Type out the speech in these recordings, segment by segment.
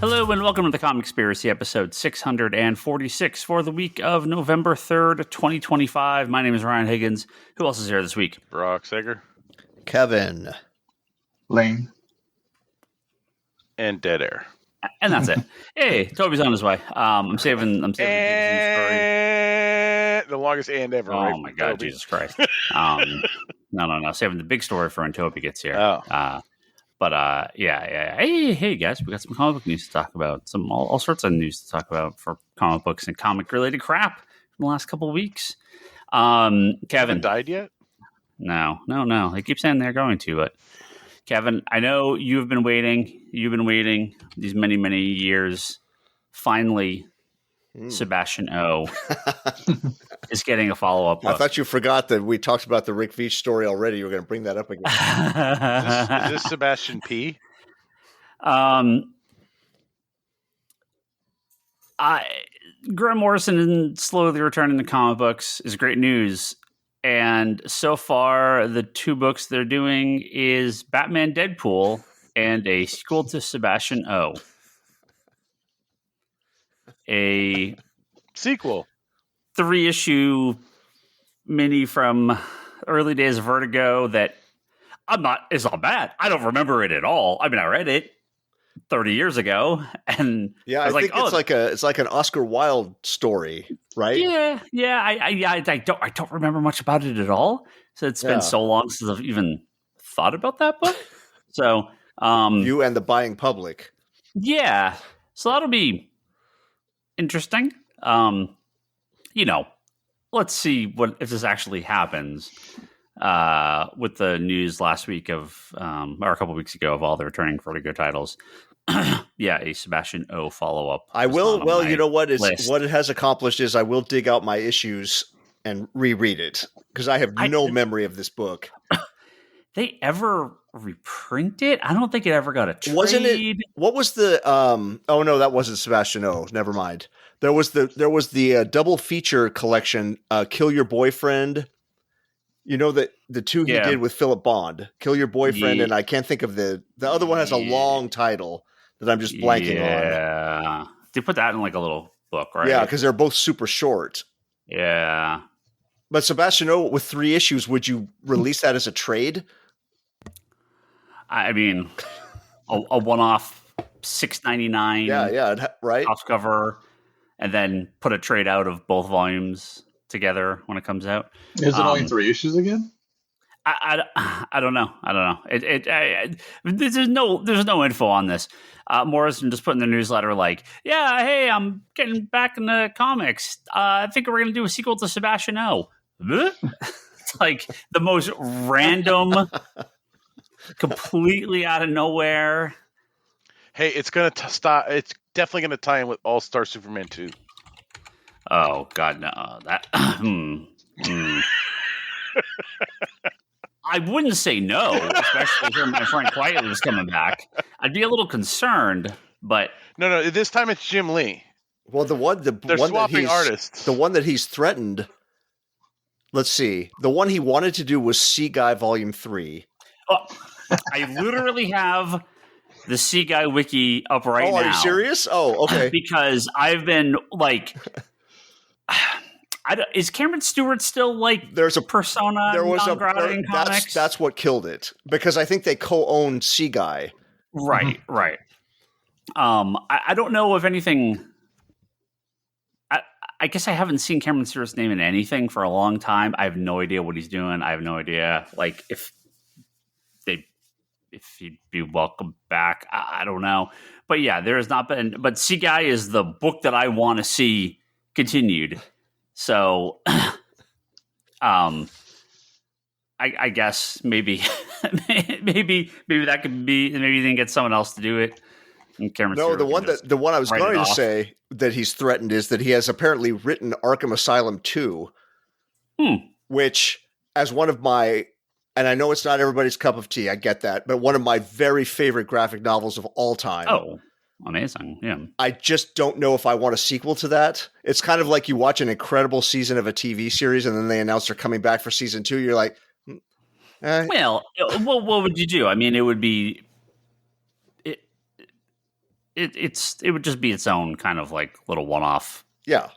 Hello and welcome to the Comic Conspiracy, episode 646 for the week of November 3rd, 2025. My name is Ryan Higgins. Who else is here this week? Brock Sager. Kevin. Lane. And Dead Air. And that's it. Hey, Toby's on his way. I'm saving the story. The longest and ever. Oh right, my God, Toby? Jesus Christ. No. Saving the big story for when Toby gets here. Oh. Yeah. Hey, guys, we got some comic book news to talk about. All sorts of news to talk about for comic books and comic-related crap from the last couple of weeks. Kevin. Haven't died yet? No. They keep saying they're going to, but Kevin, I know you've been waiting. You've been waiting these many, many years. Finally, Sebastian O is getting a follow-up book. I thought you forgot that we talked about the Rick Veitch story already. You were going to bring that up again. Is this Sebastian P? Grant Morrison slowly returning to comic books is great news. And so far, the two books they're doing is Batman Deadpool and a sequel to Sebastian O. A sequel. 3-issue mini from early days of Vertigo that it's not bad. I don't remember it at all. I mean, I read it 30 years ago, and yeah, I was think it's like an Oscar Wilde story, right? Yeah. I don't remember much about it at all. So it's been so long since I've even thought about that book. So you and the buying public. Yeah. So that'll be interesting. Let's see if this actually happens. With the news last week or a couple weeks ago of all the returning Vertigo titles. Yeah, a Sebastian O follow-up. I will. Well, you know what? List. What it has accomplished is I will dig out my issues and reread it because I have no memory of this book. They ever reprint it? I don't think it ever got a trade. Wasn't it? What was the? Oh no, that wasn't Sebastian O. Never mind. There was the double feature collection. Kill Your Boyfriend. You know that the two he did with Philip Bond, Kill Your Boyfriend, and I can't think of the other one has a long title that I'm just blanking on. Yeah, they put that in like a little book, right? Yeah, because they're both super short. Yeah, but Sebastian O with 3 issues, would you release that as a trade? I mean, a one-off $6.99. Yeah, right. Top cover, and then put a trade out of both volumes together when it comes out. Is it only 3 issues again? I don't know. There's no info on this. Morrison just put in the newsletter like, yeah, hey, I'm getting back in the comics. I think we're gonna do a sequel to Sebastian O. It's like the most random, completely out of nowhere. Hey, it's gonna stop. It's definitely gonna tie in with All Star Superman 2. Oh God, no! That I wouldn't say no, especially if my friend Quietly was coming back. I'd be a little concerned, but no. This time it's Jim Lee. Well, they're one swapping artists. The one that he's threatened. Let's see. The one he wanted to do was Sea Guy Volume 3. Oh, I literally have the Sea Guy wiki up right now. Oh, are you serious? Oh, okay. Because I've been like, is Cameron Stewart still like there's a persona? There was non grata in comics? That's what killed it because I think they co-own Sea Guy. Right. I don't know if anything. I guess I haven't seen Cameron Stewart's name in anything for a long time. I have no idea what he's doing. I have no idea, like if he'd be welcome back. I don't know, but yeah, there has not been. But Sea Guy is the book that I want to see continued. So, I guess maybe that could be. Maybe you didn't get someone else to do it. No, the one I was going to say that he's threatened is that he has apparently written Arkham Asylum 2, which as one of my, and I know it's not everybody's cup of tea, I get that, but one of my very favorite graphic novels of all time. Oh, amazing. Yeah. I just don't know if I want a sequel to that. It's kind of like you watch an incredible season of a TV series and then they announce they're coming back for season 2. You're like, Well, what would you do? I mean, it would be it would just be its own kind of like little one-off. Yeah.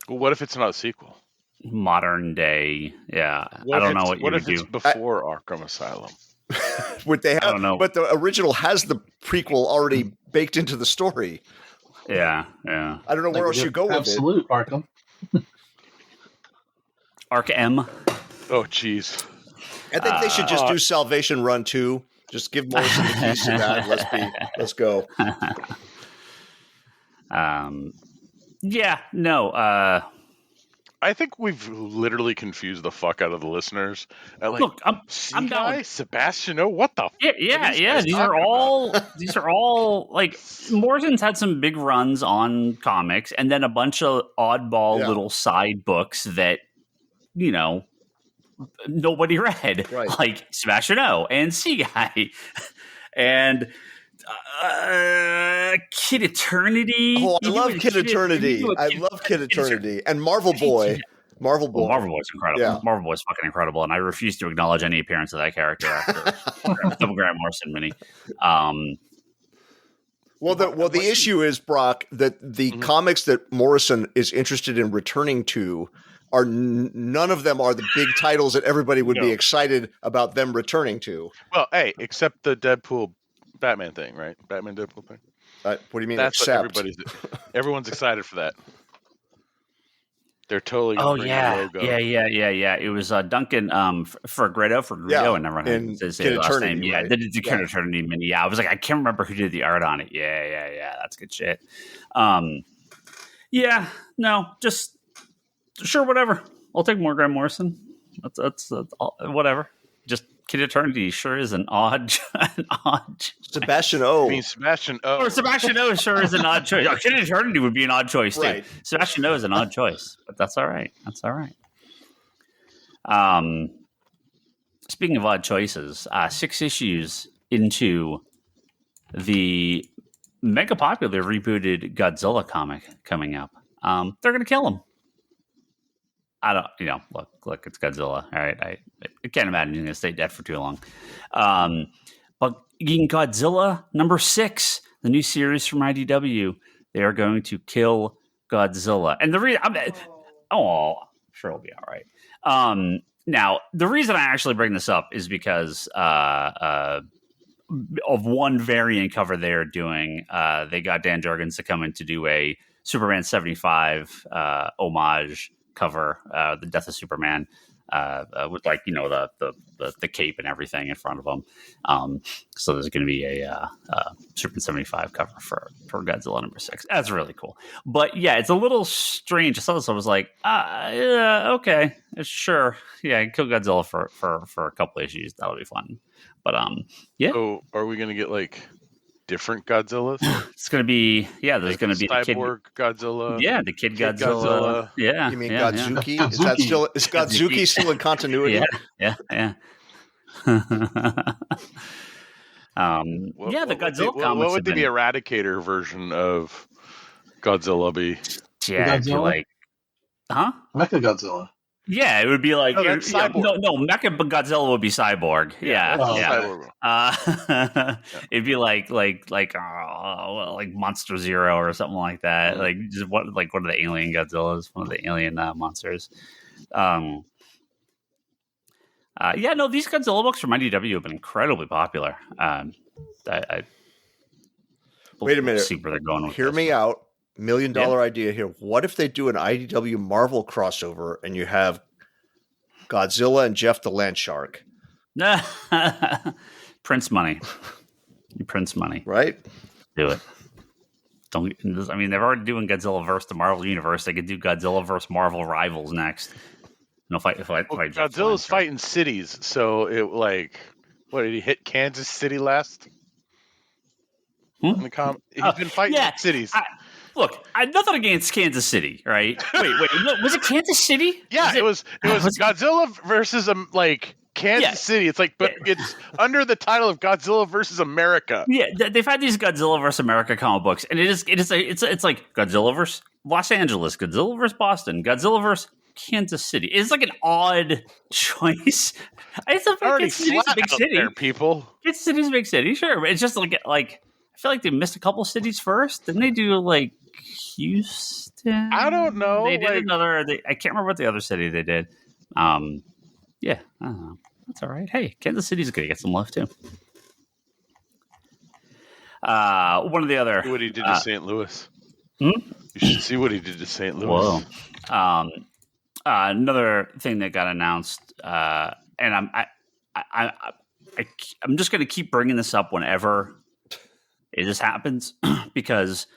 Well, what if it's not a sequel? Modern day, yeah. I don't know what you would do. What if it's before Arkham Asylum? Would they have? I don't know. But the original has the prequel already baked into the story. Yeah. I don't know where else you go with it. Absolute Arkham. Arkham. Oh, jeez. I think they should just do Salvation Run 2. Just give Morrison the keys to that. Let's go. Yeah. No. I think we've literally confused the fuck out of the listeners. Look, I'm down. Sebastian, what the? Yeah. These are all like Morrison's had some big runs on comics, and then a bunch of oddball little side books that nobody read, right. Like Sebastian O and Sea Guy, and Kid Eternity. Oh, I love Kid Eternity. I love Kid Eternity and Marvel Boy. Marvel Boy. Well, Marvel Boy's incredible. Yeah. Marvel Boy's fucking incredible, and I refuse to acknowledge any appearance of that character after the Grant Morrison mini. Well, the issue is, Brock, that the comics that Morrison is interested in returning to are none of them are the big titles that everybody would be excited about them returning to. Well, hey, except the Deadpool Batman thing, right? Batman Deadpool thing. What do you mean? That's accept? what everyone's excited for that. They're totally going to bring the logo. Yeah. It was Duncan for Greedo, and everyone says his last name. Yeah, they did the Kid Eternity mini. Yeah, I was like, I can't remember who did the art on it. Yeah, that's good shit. Just sure, whatever. I'll take more Grant Morrison. That's all, whatever. Just Kid Eternity sure is an odd Sebastian O. I mean, Sebastian O. Or Sebastian O sure is an odd choice. Kid Eternity would be an odd choice too. Right. Sebastian O is an odd choice, but that's all right. Speaking of odd choices, 6 issues into the mega popular rebooted Godzilla comic coming up, they're going to kill him. I don't, look, it's Godzilla. All right. I can't imagine he's going to stay dead for too long. But in Godzilla number 6, the new series from IDW, they are going to kill Godzilla. And the reason, sure it'll be all right. Now, the reason I actually bring this up is because of one variant cover they're doing. They got Dan Jurgens to come in to do a Superman 75 homage cover, the Death of Superman, with the cape and everything in front of him. So there's going to be a Superman 75 cover for Godzilla number 6. That's really cool. But yeah, it's a little strange. I saw this, I was like, okay, sure, yeah, kill Godzilla for a couple issues. That'll be fun. But yeah. So are we going to get like different Godzillas? It's going to be, there's going to be Cyborg Godzilla. Yeah, the Kid Godzilla. Yeah. You mean Godzuki? Yeah. Is Godzuki still in continuity? Yeah. The Godzilla comics. What would the Eradicator version of Godzilla be? Yeah, it'd be like, huh? Mecha Godzilla. Yeah, it would be like Cyborg. No, Mecha Godzilla would be Cyborg. Yeah. Cyborg. It'd be like Monster Zero or something like that. Like just what are the alien Godzillas? One of the alien monsters. These Godzilla books from IDW have been incredibly popular. I Wait a minute. See where they're going with Hear this. me out. $1 million idea here. What if they do an IDW Marvel crossover and you have Godzilla and Jeff the Land Shark? Prince money. You Prince money. Right? Do it. They're already doing Godzilla versus the Marvel Universe. They could do Godzilla versus Marvel Rivals next. Godzilla's fighting cities, so what did he hit Kansas City last? In the he's been fighting cities. Look, nothing against Kansas City, right? Wait, was it Kansas City? Yeah, it was Godzilla versus Kansas City. It's but it's under the title of Godzilla versus America. Yeah, they've had these Godzilla versus America comic books, and it's like Godzilla versus Los Angeles, Godzilla versus Boston, Godzilla versus Kansas City. It's like an odd choice. It's a already Kansas City's a big city. There, people. Kansas City's a big city, sure, but it's just like I feel like they missed a couple cities first. Didn't they do like Houston? I don't know. They did another. I can't remember what the other city they did. Yeah, I don't know. That's all right. Hey, Kansas City's gonna get some love too. One of the other. See what he did to St. Louis. You should see what he did to St. Louis. Whoa. Another thing that got announced, and I'm just going to keep bringing this up whenever this happens because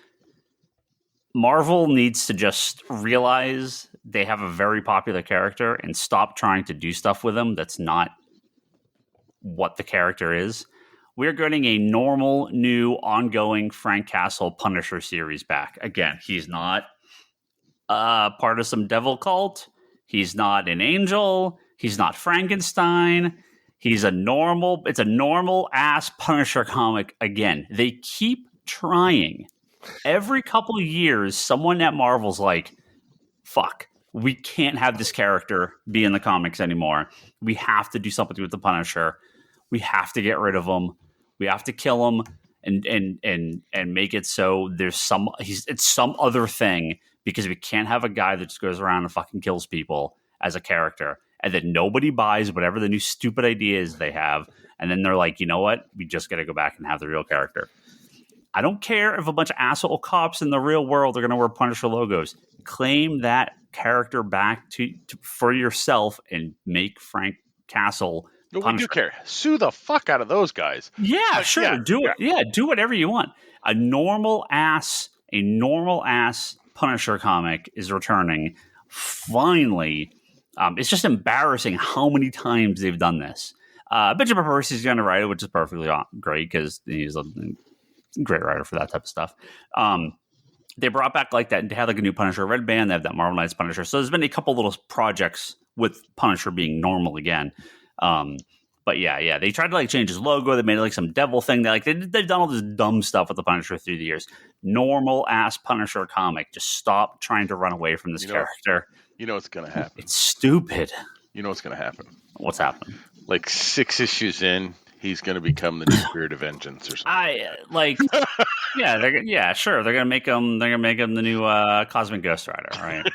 Marvel needs to just realize they have a very popular character and stop trying to do stuff with him that's not what the character is. We're getting a normal, new, ongoing Frank Castle Punisher series back. Again, he's not part of some devil cult. He's not an angel. He's not Frankenstein. It's a normal ass Punisher comic. Again, they keep trying. Every couple of years, someone at Marvel's like, fuck, we can't have this character be in the comics anymore. We have to do something with the Punisher. We have to get rid of him. We have to kill him and make it so it's some other thing, because we can't have a guy that just goes around and fucking kills people as a character and then nobody buys whatever the new stupid ideas they have. And then they're like, you know what? We just got to go back and have the real character. I don't care if a bunch of asshole cops in the real world are going to wear Punisher logos. Claim that character back for yourself and make Frank Castle Punisher. We do care. Sue the fuck out of those guys. Yeah, sure. Yeah, do it. Yeah, do whatever you want. A normal ass Punisher comic is returning. Finally. It's just embarrassing how many times they've done this. Benjamin Percy is going to write it, which is perfectly great because he's a great writer for that type of stuff. They brought back like that. They had like a new Punisher Red Band. They have that Marvel Knights Punisher. So there's been a couple little projects with Punisher being normal again. But yeah, they tried to like change his logo. They made like some devil thing. They've done all this dumb stuff with the Punisher through the years. Normal ass Punisher comic. Just stop trying to run away from this character. You know what's going to happen. It's stupid. You know what's going to happen. What's happening? Like 6 issues in, he's going to become the new Spirit of Vengeance or something. Sure. They're going to make him. They're going to make him the new Cosmic Ghost Rider, right?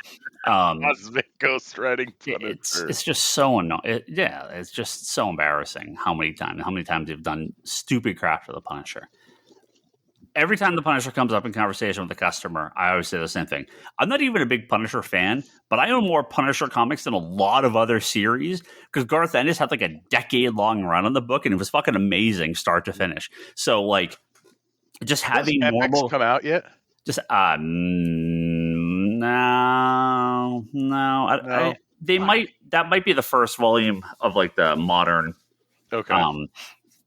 Cosmic Ghost Riding Punisher. It's just so annoying. It's just so embarrassing how many times they've done stupid crap to the Punisher. Every time the Punisher comes up in conversation with a customer, I always say the same thing. I'm not even a big Punisher fan, but I own more Punisher comics than a lot of other series because Garth Ennis had like a decade-long run on the book, and it was fucking amazing start to finish. So, like, just having normal come out yet? Just no. They might. That might be the first volume of like the modern. Okay.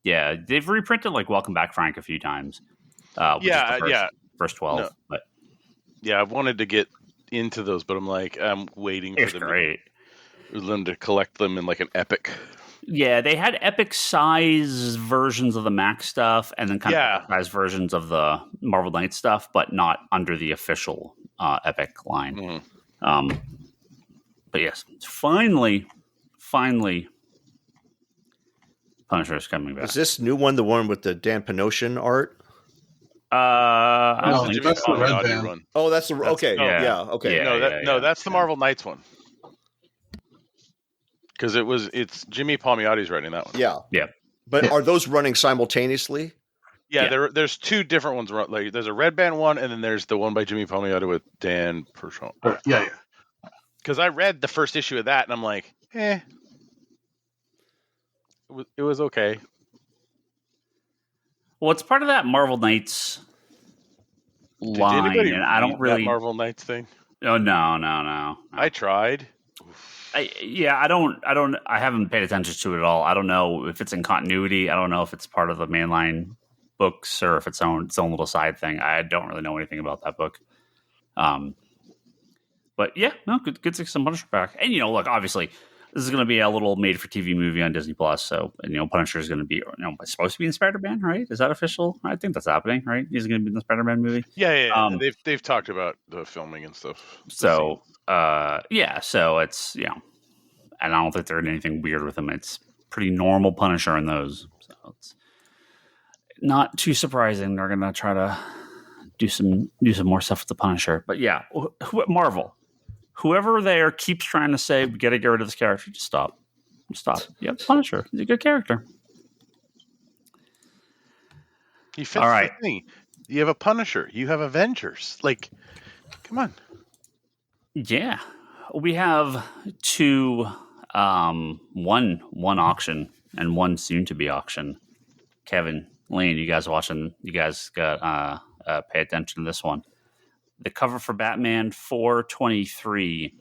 Yeah, they've reprinted like Welcome Back, Frank a few times. First 12. No. But yeah, I've wanted to get into those, but I'm waiting for them to collect them in like an epic. Yeah, they had epic size versions of the Mac stuff, and then kind of size versions of the Marvel Knights stuff, but not under the official epic line. Mm. But yes, finally, Punisher is coming back. Is this new one the one with the Dan Panosian art? That's the Red Band one. Oh, that's the okay. Okay. That's the Marvel Knights one. Because it's Jimmy Palmiotti's writing that one. Yeah. But are those running simultaneously? Yeah. There's two different ones. Like there's a Red Band one, and then there's the one by Jimmy Palmiotti with Dan Pershon. Yeah. Because I read the first issue of that, and I'm like, It was okay. Well, it's part of that Marvel Knights line, and I don't really Marvel Knights thing. Oh no. I tried. I haven't paid attention to it at all. I don't know if it's in continuity. I don't know if it's part of the mainline books or if it's its own little side thing. I don't really know anything about that book. But yeah, no, good to see some Punisher back. And look, obviously, this is going to be a little made-for-TV movie on Disney Plus. So, Punisher is going to be, supposed to be in Spider-Man, right? Is that official? I think that's happening, right? He's going to be in the Spider-Man movie. Yeah. They've talked about the filming and stuff. So it's and I don't think there's anything weird with him. It's pretty normal Punisher in those. So not too surprising. They're gonna try to do some more stuff with the Punisher. But yeah, Marvel, whoever there keeps trying to say we gotta get rid of this character, just stop. Yeah, Punisher. He's a good character. He fits the thing. You have a Punisher. You have Avengers. Like, come on. Yeah, we have two, one auction and one soon to be auction. Kevin, Lane, you guys watching? You guys got pay attention to this one. The cover for Batman 423,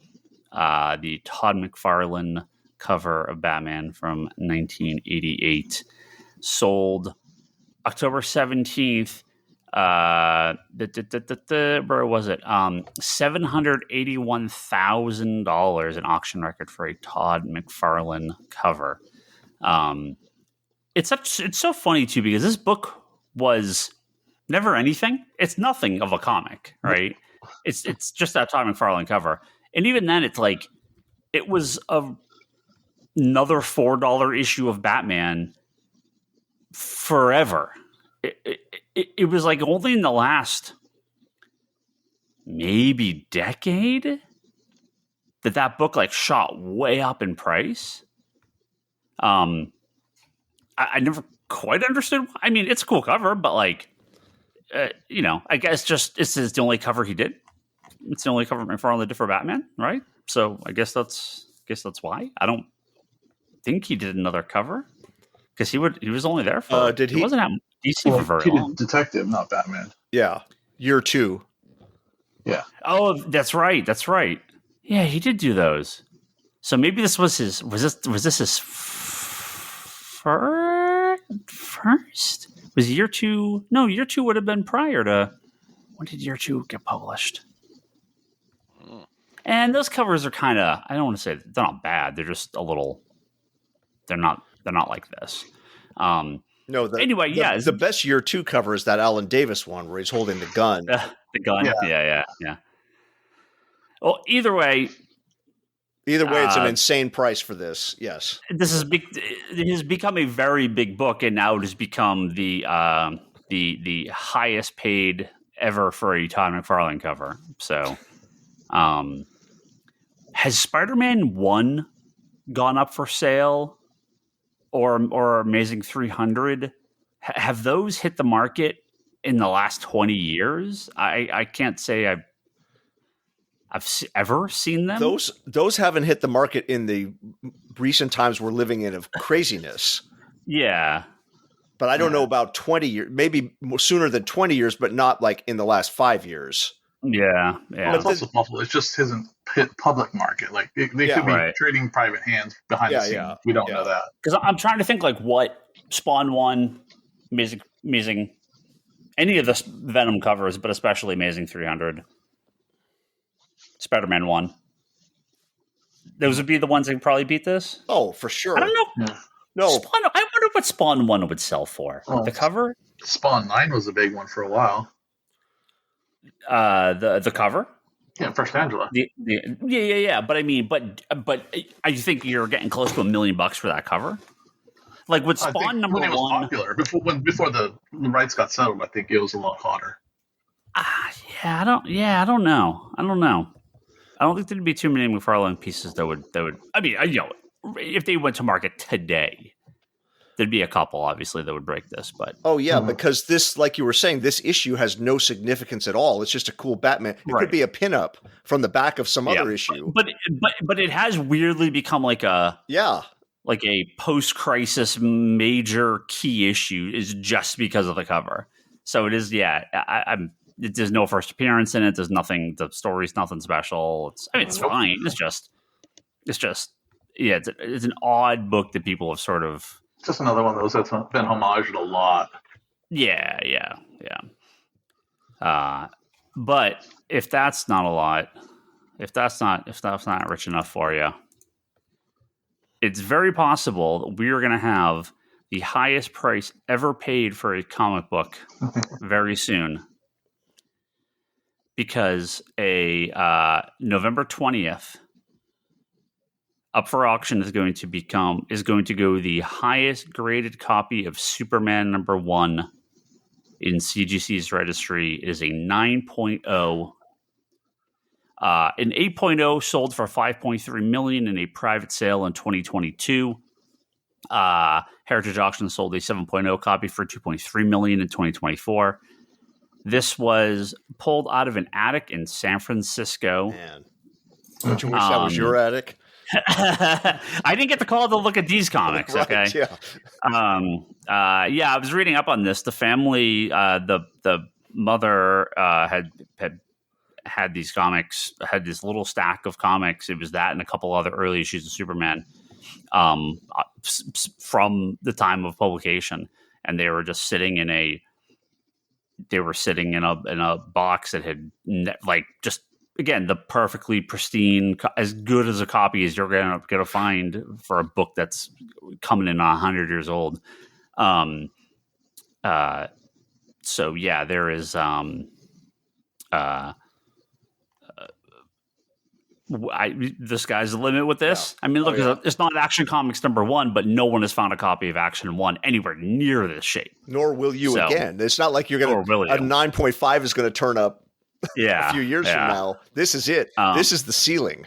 the Todd McFarlane cover of Batman from 1988, sold October 17th. Where was it? $781,000, an auction record for a Todd McFarlane cover. It's so funny too, because this book was never anything. It's nothing of a comic, right? It's just that Todd McFarlane cover, and even then, it's like it was another $4 issue of Batman forever. It was like only in the last maybe decade that book like shot way up in price. I never quite understood. I mean, it's a cool cover, but like, I guess just this is the only cover he did. It's the only cover McFarlane did for Batman, right? So I guess that's why. I don't think he did another cover because he was only there for. He wasn't at DC for very long. Detective, not Batman. Yeah, year 2. Yeah. Oh, that's right. Yeah, he did do those. So maybe this was his. Was this his first? Was year 2? No, year 2 would have been prior to. When did year 2 get published? And those covers are kind of. I don't want to say they're not bad. They're just a little. They're not like this. No. The best year 2 cover is that Alan Davis one where he's holding the gun. The gun. Yeah. Well, either way, it's an insane price for this. Yes, this is big. It has become a very big book, and now it has become the highest paid ever for a Todd McFarlane cover. So, has Spider-Man 1 gone up for sale, or Amazing 300? Have those hit the market in the last 20 years? I can't say I've ever seen them. Those haven't hit the market in the recent times we're living in of craziness. Yeah. But I don't know about 20 years, maybe sooner than 20 years, but not like in the last 5 years. Yeah. Well, it's also possible. It just hasn't hit public market. Like they could be trading private hands behind the scenes. Yeah. We don't know that. Because I'm trying to think like what Spawn 1, Amazing, any of the Venom covers, but especially Amazing 300, Spider-Man 1. Those would be the ones that would probably beat this? Oh, for sure. I don't know. Yeah. No. I wonder what Spawn 1 would sell for. The cover? Spawn 9 was a big one for a while. The cover? Yeah, First Angela. Yeah. But I mean, but I think you're getting close to $1 million for that cover. Like with Spawn number when it was 1, popular before the rights got settled, I think it was a lot hotter. I don't know. I don't think there'd be too many McFarlane pieces that would. I mean, if they went to market today, there'd be a couple, obviously, that would break this. But because this, like you were saying, this issue has no significance at all. It's just a cool Batman. It could be a pinup from the back of some other issue. But it has weirdly become like a post-crisis major key issue is just because of the cover. So it is. There's no first appearance in it. There's nothing. The story's nothing special. It's fine. It's just. It's an odd book that people have sort of. Just another one of those that's been homaged a lot. Yeah. But if that's not a lot, if that's not rich enough for you, it's very possible that we are going to have the highest price ever paid for a comic book very soon. Because a November 20th up for auction is going to go the highest graded copy of Superman number 1 in CGC's registry. It is a 9.0. An 8.0 sold for $5.3 million in a private sale in 2022. Heritage Auction sold a 7.0 copy for $2.3 million in 2024. This was pulled out of an attic in San Francisco. Man. Don't you wish that was your attic? I didn't get the call to look at these comics. Right, okay. Yeah. I was reading up on this. The family, the mother had these comics, had this little stack of comics. It was that and a couple other early issues of Superman from the time of publication, and they were just sitting in a box that had just, again, the perfectly pristine, as good as a copy as you're gonna find for a book that's coming in 100 years old. So yeah, there is the sky's the limit with this. Yeah. I mean, look, it's not Action Comics #1, but no one has found a copy of Action 1 anywhere near this shape. Nor will you again. It's not like you're going to, a 9.5 is going to turn up a few years from now. This is it. This is the ceiling.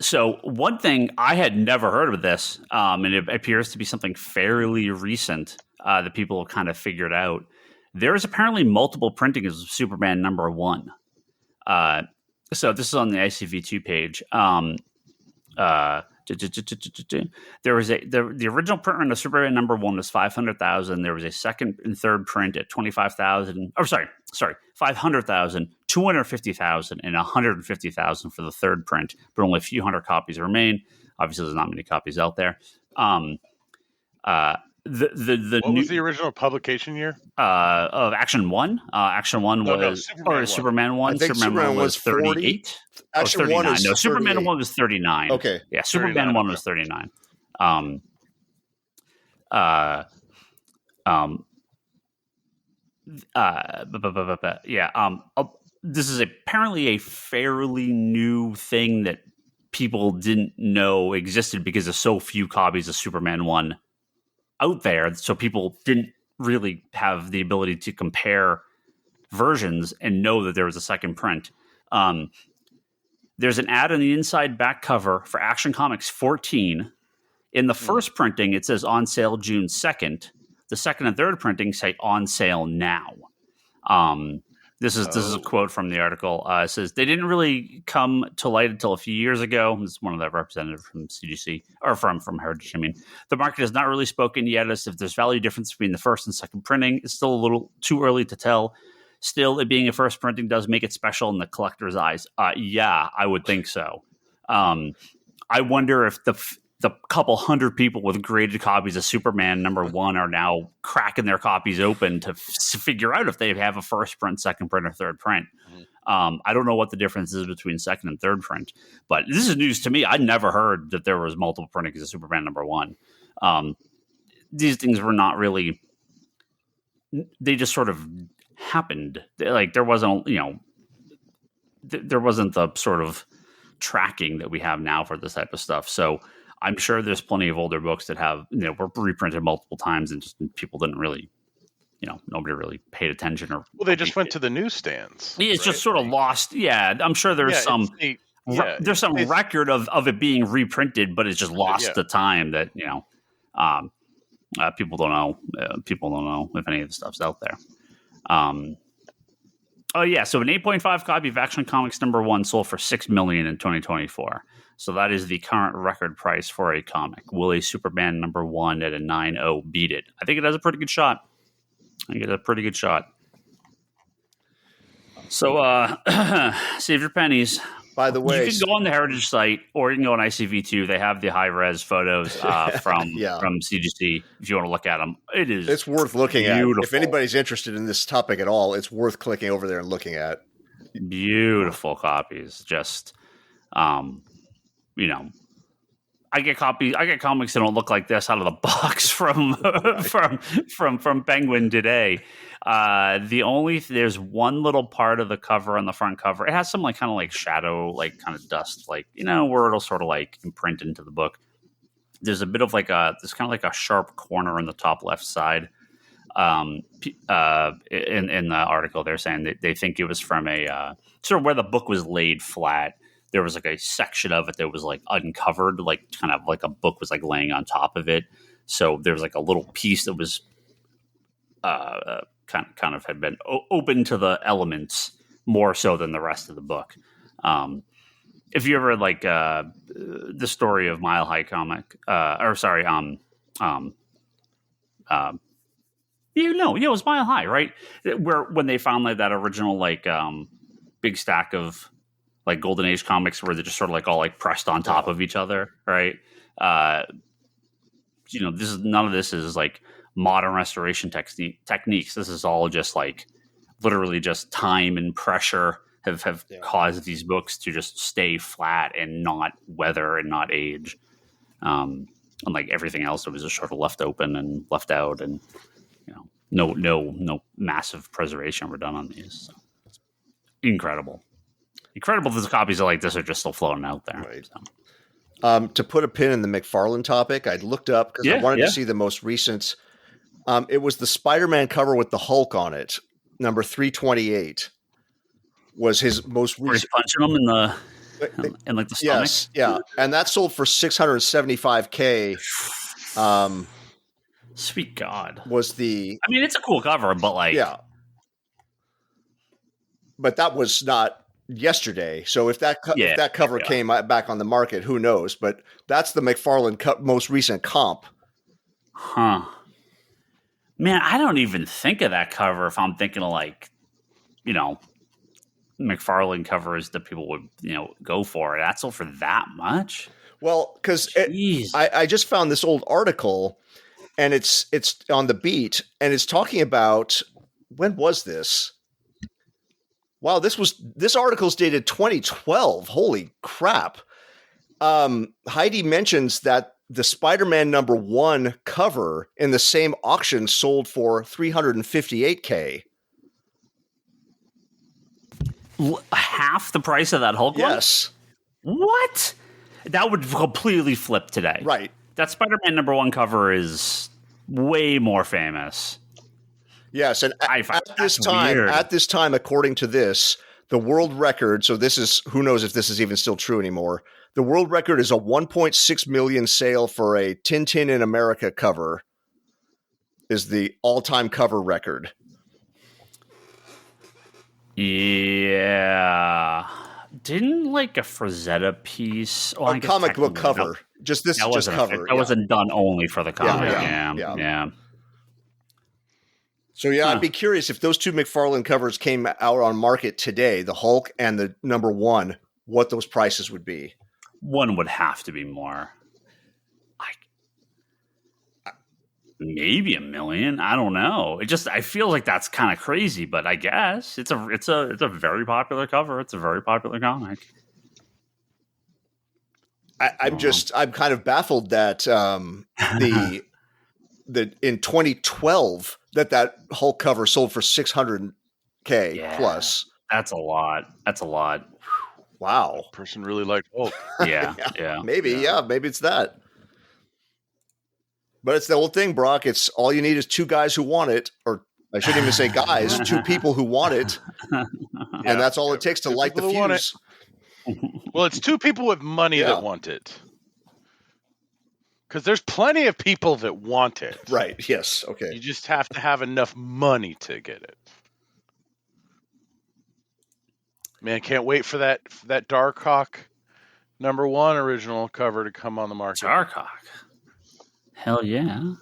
So one thing, I had never heard of this, and it appears to be something fairly recent that people have kind of figured out. There is apparently multiple printings of Superman #1. So this is on the ICV2 page. There was the original print of Superman #1 was 500,000. There was a second and third print at 25,000. Oh, sorry, 500,000, 250,000, and 150,000 for the third print. But only a few hundred copies remain. Obviously, there's not many copies out there. What was the original publication year of Action 1? Action 1 was Superman 1. I think Superman 1 was 38. Action 1 is 38. Superman 1 was 39. Okay. Yeah, Superman 1 was 39. This is apparently a fairly new thing that people didn't know existed because there's so few copies of Superman 1 out there, so people didn't really have the ability to compare versions and know that there was a second print. There's an ad on the inside back cover for Action Comics 14. In the first printing, it says on sale June 2nd. The second and third printing say on sale now. This is a quote from the article. It says, they didn't really come to light until a few years ago. This is one of the representatives from CGC, or from Heritage. I mean, the market has not really spoken yet as if there's value difference between the first and second printing. It's still a little too early to tell. Still, it being a first printing does make it special in the collector's eyes. Yeah, I would think so. I wonder if the couple hundred people with graded copies of Superman #1 are now cracking their copies open to figure out if they have a first print, second print, or third print. I don't know what the difference is between second and third print, but this is news to me. I'd never heard that there was multiple printings of Superman #1. These things were not really, they just sort of happened. Like there wasn't, there wasn't the sort of tracking that we have now for this type of stuff. So I'm sure there's plenty of older books that have, were reprinted multiple times and just people didn't really, nobody really paid attention. Or they just went to the newsstands. It's just sort of lost. Yeah, I'm sure there's some record of it being reprinted, but it's just lost the time that people don't know. People don't know if any of the stuff's out there. So an 8.5 copy of Action Comics #1 sold for $6 million in 2024. So that is the current record price for a comic. Will a Superman #1 at a 9.0 beat it? I think it has a pretty good shot. So save your pennies. By the way, you can go on the Heritage site or you can go on ICV2. They have the high-res photos from CGC if you want to look at them. It's worth looking beautiful. At. If anybody's interested in this topic at all, it's worth clicking over there and looking at. Beautiful copies. Just, I get comics that don't look like this out of the box from Penguin today. There's one little part of the cover on the front cover. It has some kind of shadow, kind of dust, where it'll sort of imprint into the book. There's a bit of there's kind of a sharp corner on the top left side. in the article, they're saying that they think it was from a sort of where the book was laid flat. There was like a section of it that was like uncovered, like kind of like a book was like laying on top of it. So there was like a little piece that was kind of had been open to the elements more so than the rest of the book. If you ever like the story of Mile High comic, it was Mile High, right? Where when they found like that original like big stack of like Golden Age comics where they're just sort of like all like pressed on top of each other, right? None of this is like modern restoration techniques. This is all just like literally just time and pressure have caused these books to just stay flat and not weather and not age. Unlike everything else, it was just sort of left open and left out, and no massive preservation were done on these. So, incredible that the copies like this are just still floating out there. Right. So. To put a pin in the McFarlane topic, I looked up because I wanted to see the most recent. It was the Spider-Man cover with the Hulk on it, number 328. Was his most recent. He's punching him in the stomach. Yes, yeah, and that sold for $675K. Sweet God, I mean, it's a cool cover, but like, but that was not yesterday. So if that cover came back on the market, who knows? But that's the McFarlane most recent comp. Huh. Man, I don't even think of that cover if I'm thinking of like, McFarlane covers that people would, go for. That's all for that much? Well, because I just found this old article, and it's on The Beat, and it's talking about, when was this? Wow, this article's dated 2012. Holy crap. Heidi mentions that the Spider-Man #1 cover in the same auction sold for $358K. Half the price of that Hulk one? Yes. What? That would completely flip today. Right. That Spider-Man #1 cover is way more famous. Yes, and at this time, according to this, the world record, so this is, who knows if this is even still true anymore, the world record is a 1.6 million sale for a Tintin in America cover, is the all-time cover record. Yeah. Didn't like a Frazetta piece? Oh, a comic book cover. No, just this cover. That wasn't done only for the comic. Yeah. So I'd be curious if those two McFarlane covers came out on market today, the Hulk and the #1, what those prices would be. One would have to be more. Maybe $1 million. I don't know. I feel like that's kind of crazy, but I guess it's a very popular cover. It's a very popular comic. I'm kind of baffled that the in 2012 that Hulk cover sold for $600K plus. That's a lot. Wow. That person really liked Hulk. Yeah. Maybe it's that. But it's the old thing, Brock. It's all you need is two guys who want it, or I shouldn't even say guys, two people who want it, and that's all it takes to light the fuse. Well, it's two people with money that want it, because there's plenty of people that want it. Right? Yes. Okay. You just have to have enough money to get it. Man, can't wait for that Darkhawk #1 original cover to come on the market. Darkhawk. Hell yeah.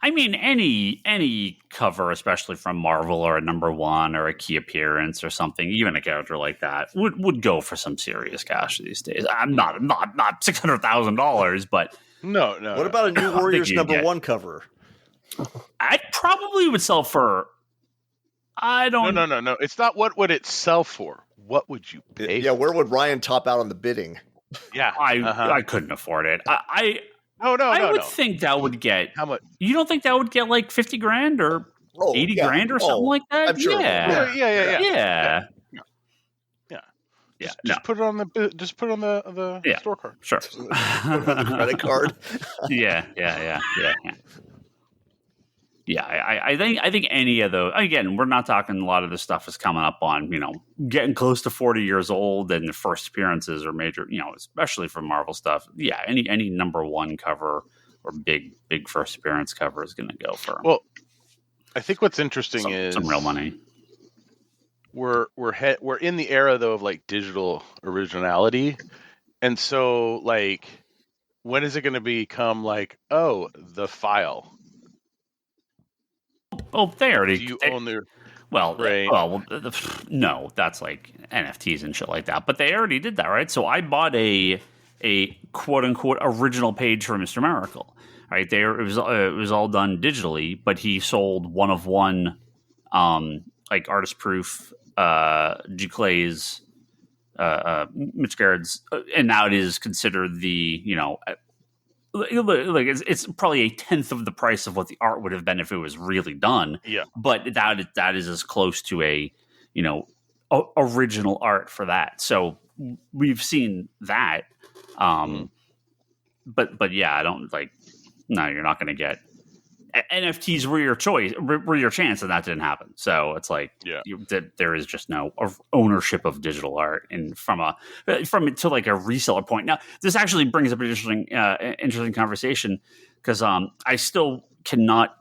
I mean, any cover, especially from Marvel or a #1 or a key appearance or something, even a character like that would go for some serious cash these days. I'm not $600,000, but no. What about a New Warriors #1 cover? I probably would sell for. I don't. No. It's not what would it sell for. What would you pay? Yeah, where would Ryan top out on the bidding? Yeah, I couldn't afford it. I would think that would get how much? You don't think that would get like $50,000 or $80,000 or something like that? I'm sure. Yeah. Just put it on the store card. Sure. Credit card. Yeah. Yeah, I think any of those. Again, we're not talking a lot of this stuff is coming up on getting close to 40 years old, and the first appearances are major. Especially for Marvel stuff. Yeah, any number one cover or big first appearance cover is going to go for. Well, I think what's interesting is some real money. We're in the era though of like digital originality, and so like, when is it going to become like, oh, the file? Oh, they already. Do you own their? Well, right. No, that's like NFTs and shit like that. But they already did that, right? So I bought a quote unquote original page for Mr. Miracle. Right there, it was all done digitally, but he sold one of one, like artist proof, Duclay's, Mitch Garrett's, and now it is considered the like it's probably a tenth of the price of what the art would have been if it was really done. Yeah, but that is as close to a original art for that. So we've seen that, but yeah, I don't like. No, you're not going to get NFTs. Were your choice, were your chance, and that didn't happen. So it's like, there is just no ownership of digital art, and from to like a reseller point. Now, this actually brings up an interesting conversation because I still cannot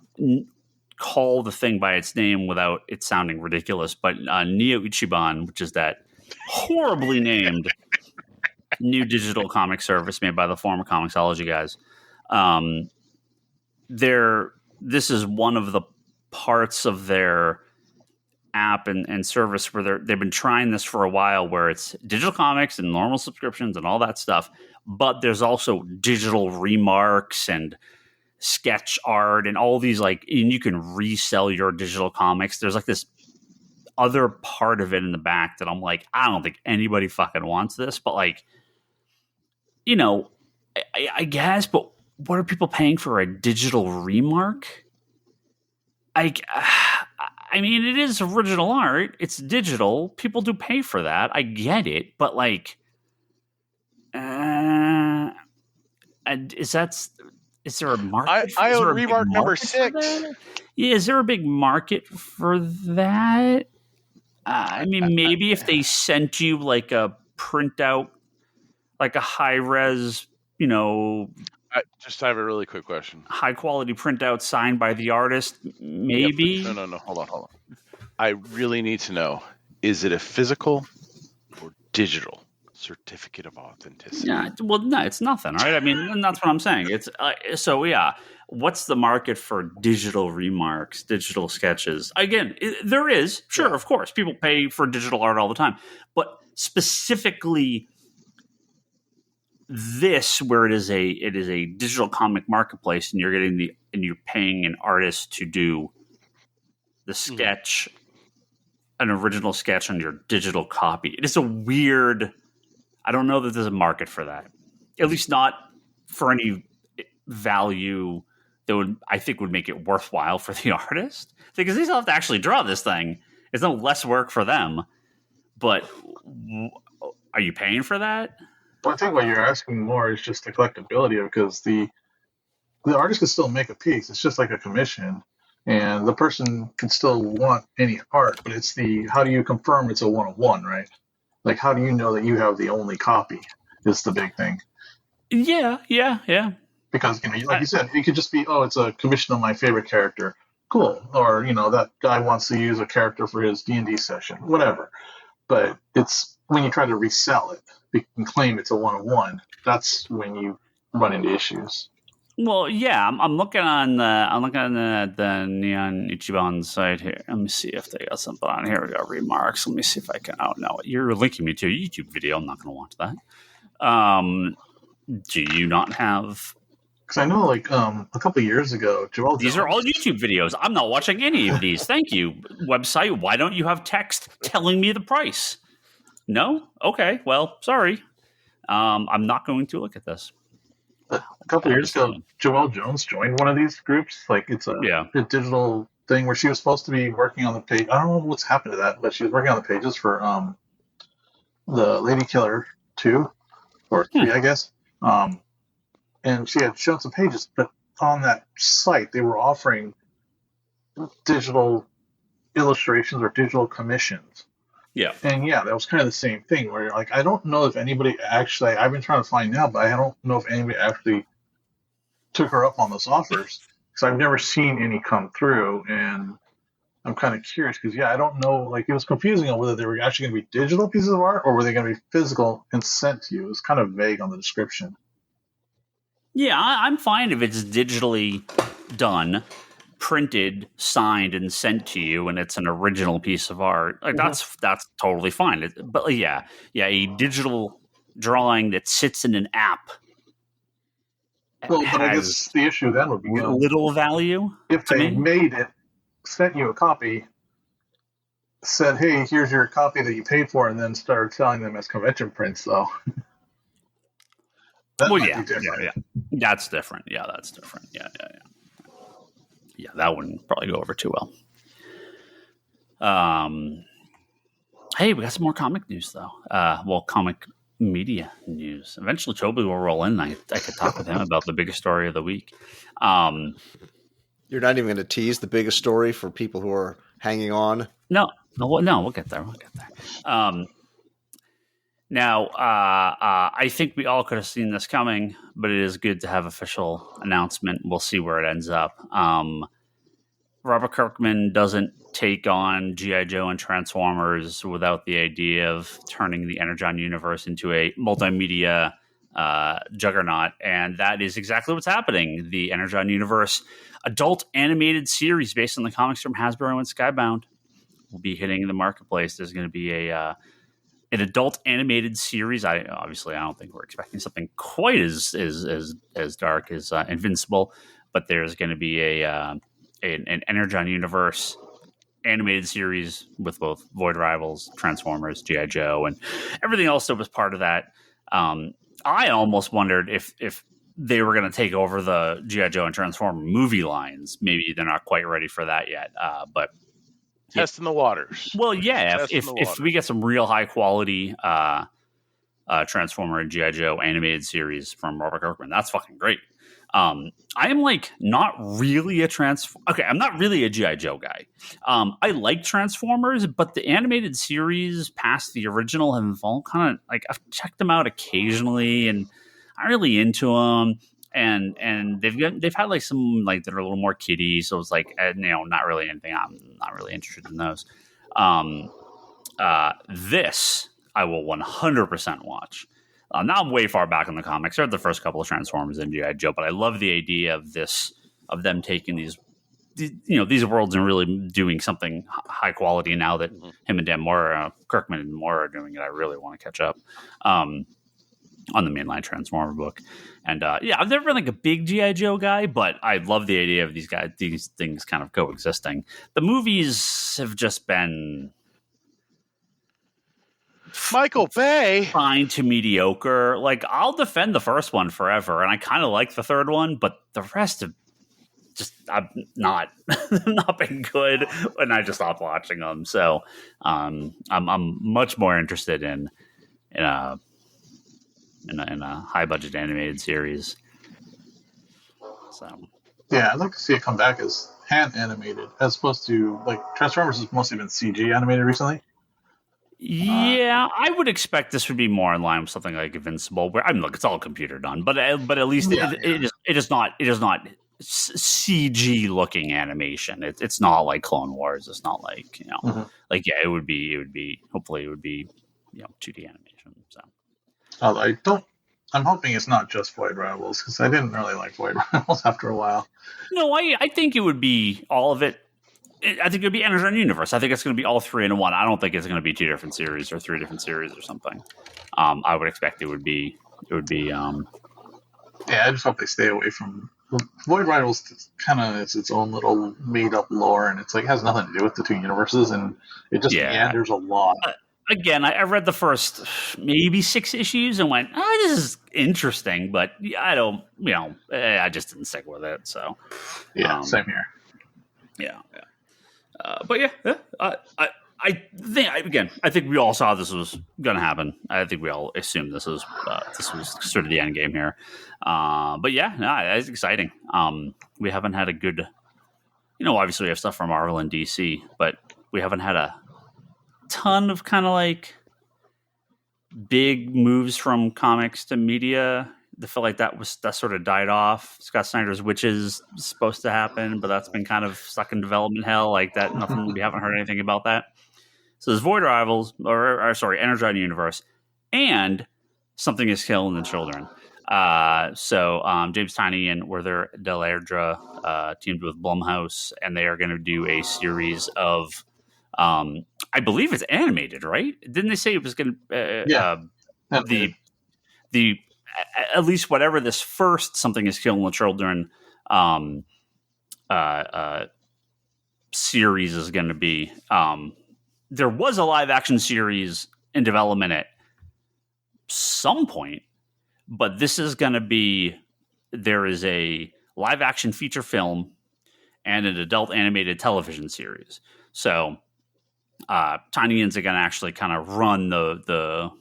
call the thing by its name without it sounding ridiculous. But Neo Ichiban, which is that horribly named new digital comic service made by the former Comixology guys. This is one of the parts of their app and service where they've been trying this for a while, where it's digital comics and normal subscriptions and all that stuff, but there's also digital remarks and sketch art and all these, like, and you can resell your digital comics. There's like this other part of it in the back that I'm like, I don't think anybody fucking wants this, but like, I guess, but what are people paying for a digital remark? I mean, it is original art. It's digital. People do pay for that. I get it, but like, is there a market? I own remark number 6. Yeah, is there a big market for that? I mean, maybe if they sent you like a printout, like a high res, I have a really quick question. High quality printout signed by the artist, maybe? Yep. No. Hold on. I really need to know, is it a physical or digital certificate of authenticity? Yeah, well, no, it's nothing, right? I mean, and that's what I'm saying. It's so, yeah. What's the market for digital remarks, digital sketches? Again, there is, sure, of course. People pay for digital art all the time. But specifically this, where it is a digital comic marketplace, and you're paying an artist to do the sketch, an original sketch on your digital copy. It is a weird. I don't know that there's a market for that. At least not for any value that would make it worthwhile for the artist, because they still have to actually draw this thing. It's no less work for them, but are you paying for that? Well, I think what you're asking more is just the collectability, because the artist can still make a piece. It's just like a commission, and the person can still want any art, but it's how do you confirm it's a one-of-one, right? Like, how do you know that you have the only copy is the big thing. Yeah. Because, like you said, it could just be, oh, it's a commission of my favorite character. Cool. Or, that guy wants to use a character for his D&D session, whatever. But it's when you try to resell it, you can claim it's a one-of-one. That's when you run into issues. Well, yeah, I'm looking on the Neon Ichiban site here. Let me see if they got something on here. We got remarks. Let me see if I can. Oh no, you're linking me to a YouTube video. I'm not going to watch that. Do you not have? Because I know, like, a couple of years ago, Joel. These are all YouTube videos. I'm not watching any of these. Thank you, website. Why don't you have text telling me the price? No? Okay. Well, sorry. I'm not going to look at this. A couple of years ago, Joelle Jones joined one of these groups. Like, it's a digital thing where she was supposed to be working on the page. I don't know what's happened to that, but she was working on the pages for the Lady Killer 2 or 3, I guess. And she had shown some pages, but on that site, they were offering digital illustrations or digital commissions. Yeah. And yeah, that was kind of the same thing where like, I don't know if anybody actually, I've been trying to find out, but I don't know if anybody actually took her up on those offers because I've never seen any come through. And I'm kind of curious because, yeah, I don't know. Like, it was confusing on whether they were actually going to be digital pieces of art or were they going to be physical and sent to you. It was kind of vague on the description. Yeah, I'm fine if it's digitally done, printed, signed, and sent to you, and it's an original piece of art. Like that's totally fine. But yeah, a digital drawing that sits in an app. Well, but I guess the issue then would be little value. If they made it, sent you a copy, said, "Hey, here's your copy that you paid for," and then started selling them as convention prints, though. Well, yeah, that's different. Yeah, that's different. Yeah. Yeah, that wouldn't probably go over too well. Hey, we got some more comic news though. Comic media news. Eventually, Toby will roll in. I could talk with him about the biggest story of the week. You're not even going to tease the biggest story for people who are hanging on. No, we'll get there. Now, I think we all could have seen this coming, but it is good to have official announcement. We'll see where it ends up. Robert Kirkman doesn't take on G.I. Joe and Transformers without the idea of turning the Energon Universe into a multimedia juggernaut, and that is exactly what's happening. The Energon Universe adult animated series based on the comics from Hasbro and Skybound will be hitting the marketplace. There's going to be an adult animated series. I don't think we're expecting something quite as dark as Invincible, but there's going to be an Energon Universe animated series with both Void Rivals, Transformers, G.I. Joe, and everything else that was part of that. I almost wondered if they were going to take over the G.I. Joe and Transformer movie lines. Maybe they're not quite ready for that yet, but testing the waters. Well, yeah, if we get some real high quality Transformer and G.I. Joe animated series from Robert Kirkman, that's fucking great. I am not really I'm not really a G.I. Joe guy. I like Transformers, but the animated series past the original have all kind of I've checked them out occasionally and I'm really into them. And they've had some that are a little more kiddie, so it's not really anything. I'm not really interested in those. This I will 100% watch. Now I'm way far back in the comics. I read the first couple of Transformers and G.I. Joe, but I love the idea of them taking these worlds and really doing something high quality. And now that him and Dan Moore, Kirkman and Moore are doing it, I really want to catch up on the mainline Transformer book. And I've never been a big G.I. Joe guy, but I love the idea of these things kind of coexisting. The movies have just been Michael Bay fine to mediocre. I'll defend the first one forever, and I kind of like the third one, but the rest have just not been good, and I just stopped watching them. So I'm much more interested in a high budget animated series. So yeah, I'd like to see it come back as hand animated as opposed to Transformers has mostly been CG animated recently. Yeah, I would expect this would be more in line with something like Invincible, where it's all computer done, but at least it is not CG looking animation. It's not like Clone Wars. It's not it would be hopefully it would be 2D animation. So I'm hoping it's not just Void Rivals because I didn't really like Void Rivals after a while. No, I think it would be all of it. I think it would be Energon Universe. I think it's going to be all three in one. I don't think it's going to be two different series or three different series or something. I would expect it would be. Yeah, I just hope they stay away from Void Rivals. Kind of it's its own little made up lore, and it's has nothing to do with the two universes, and it just meanders a lot. Again, I read the first maybe 6 issues and went, "Oh, this is interesting," but I don't. I just didn't stick with it. So same here. Yeah. But I think we all saw this was going to happen. I think we all assumed this was sort of the end game here. But it's exciting. We haven't had a good obviously we have stuff from Marvel and DC, but we haven't had a ton of kind of like big moves from comics to media. I feel like that sort of died off. Scott Snyder's Witches is supposed to happen, but that's been kind of stuck in development hell. Like that, nothing. We haven't heard anything about that. So there's Void Rivals, or sorry, Energon Universe, and Something is Killing the Children. So James Tynion and Werther Dell'Edera teamed with Blumhouse, and they are going to do a series of, I believe it's animated, right? Didn't they say it was going to the at least whatever this first Something is Killing the Children series is going to be. There was a live action series in development at some point, but this is going to be, there is a live action feature film and an adult animated television series. So Tynion's are going to actually kind of run the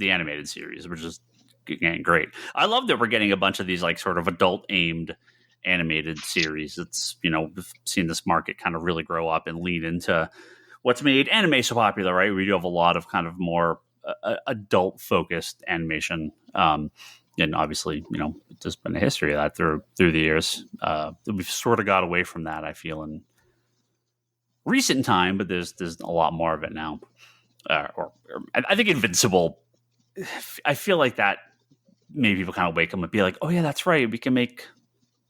animated series, which is getting great. I love that we're getting a bunch of these like sort of adult aimed animated series. It's, we've seen this market kind of really grow up and lean into what's made anime so popular, right? We do have a lot of kind of more adult focused animation. And obviously, there's been a history of that through the years. We've sort of got away from that, I feel, in recent time, but there's a lot more of it now. I think Invincible, I feel like that maybe people kind of wake up and be like, oh yeah, that's right. We can make,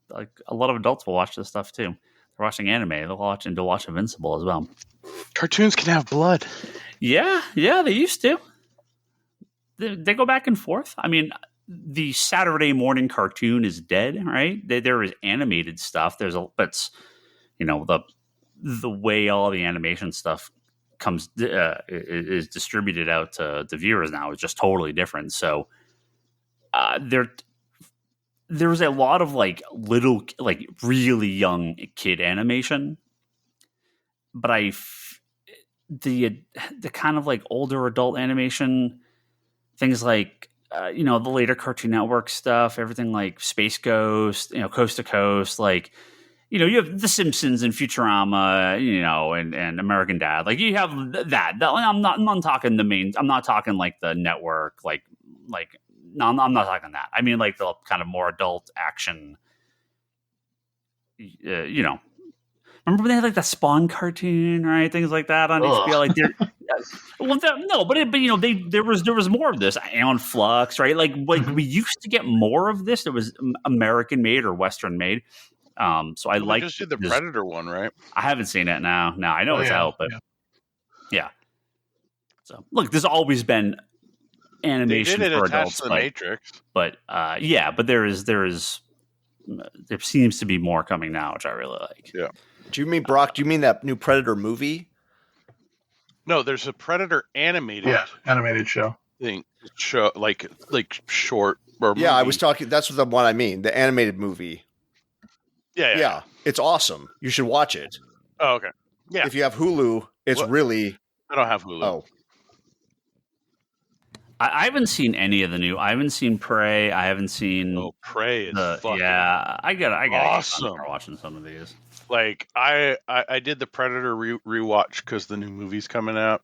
like, a lot of adults will watch this stuff too. They're watching anime. They'll watch Invincible as well. Cartoons can have blood. Yeah, they used to. They go back and forth. I mean, the Saturday morning cartoon is dead, right? There is animated stuff. But the way all the animation stuff comes is distributed out to viewers now is just totally different. So there's a lot of like little, like really young kid animation, but the kind of like older adult animation, things like the later Cartoon Network stuff, everything like Space Ghost, Coast to Coast, like you have The Simpsons and Futurama, and American Dad. Like you have that. I'm not talking the main. I'm not talking like the network. No, I'm not talking that. I mean like the kind of more adult action. Remember when they had like the Spawn cartoon, right? Things like that on HBO. Like, there was more of this. Aeon Flux, right? Like we used to get more of this. It was American made or Western made. So I like. Just did the Predator one, right? I haven't seen it now. No, I know it's out, but yeah. So look, there's always been animation they did it for attached adults, to the Matrix. But but there seems to be more coming now, which I really like. Yeah. Do you mean, Brock? Do you mean that new Predator movie? No, there's a Predator animated show thing, like short. Or movie. I was talking. That's the one I mean. The animated movie. Yeah, it's awesome. You should watch it. Oh, okay. Yeah. If you have Hulu, it's really. I don't have Hulu. Oh. I haven't seen any of the new. I haven't seen Prey. I haven't seen. Oh, Prey is fucking I got awesome. Start watching some of these. Like I did the Predator rewatch because the new movie's coming out.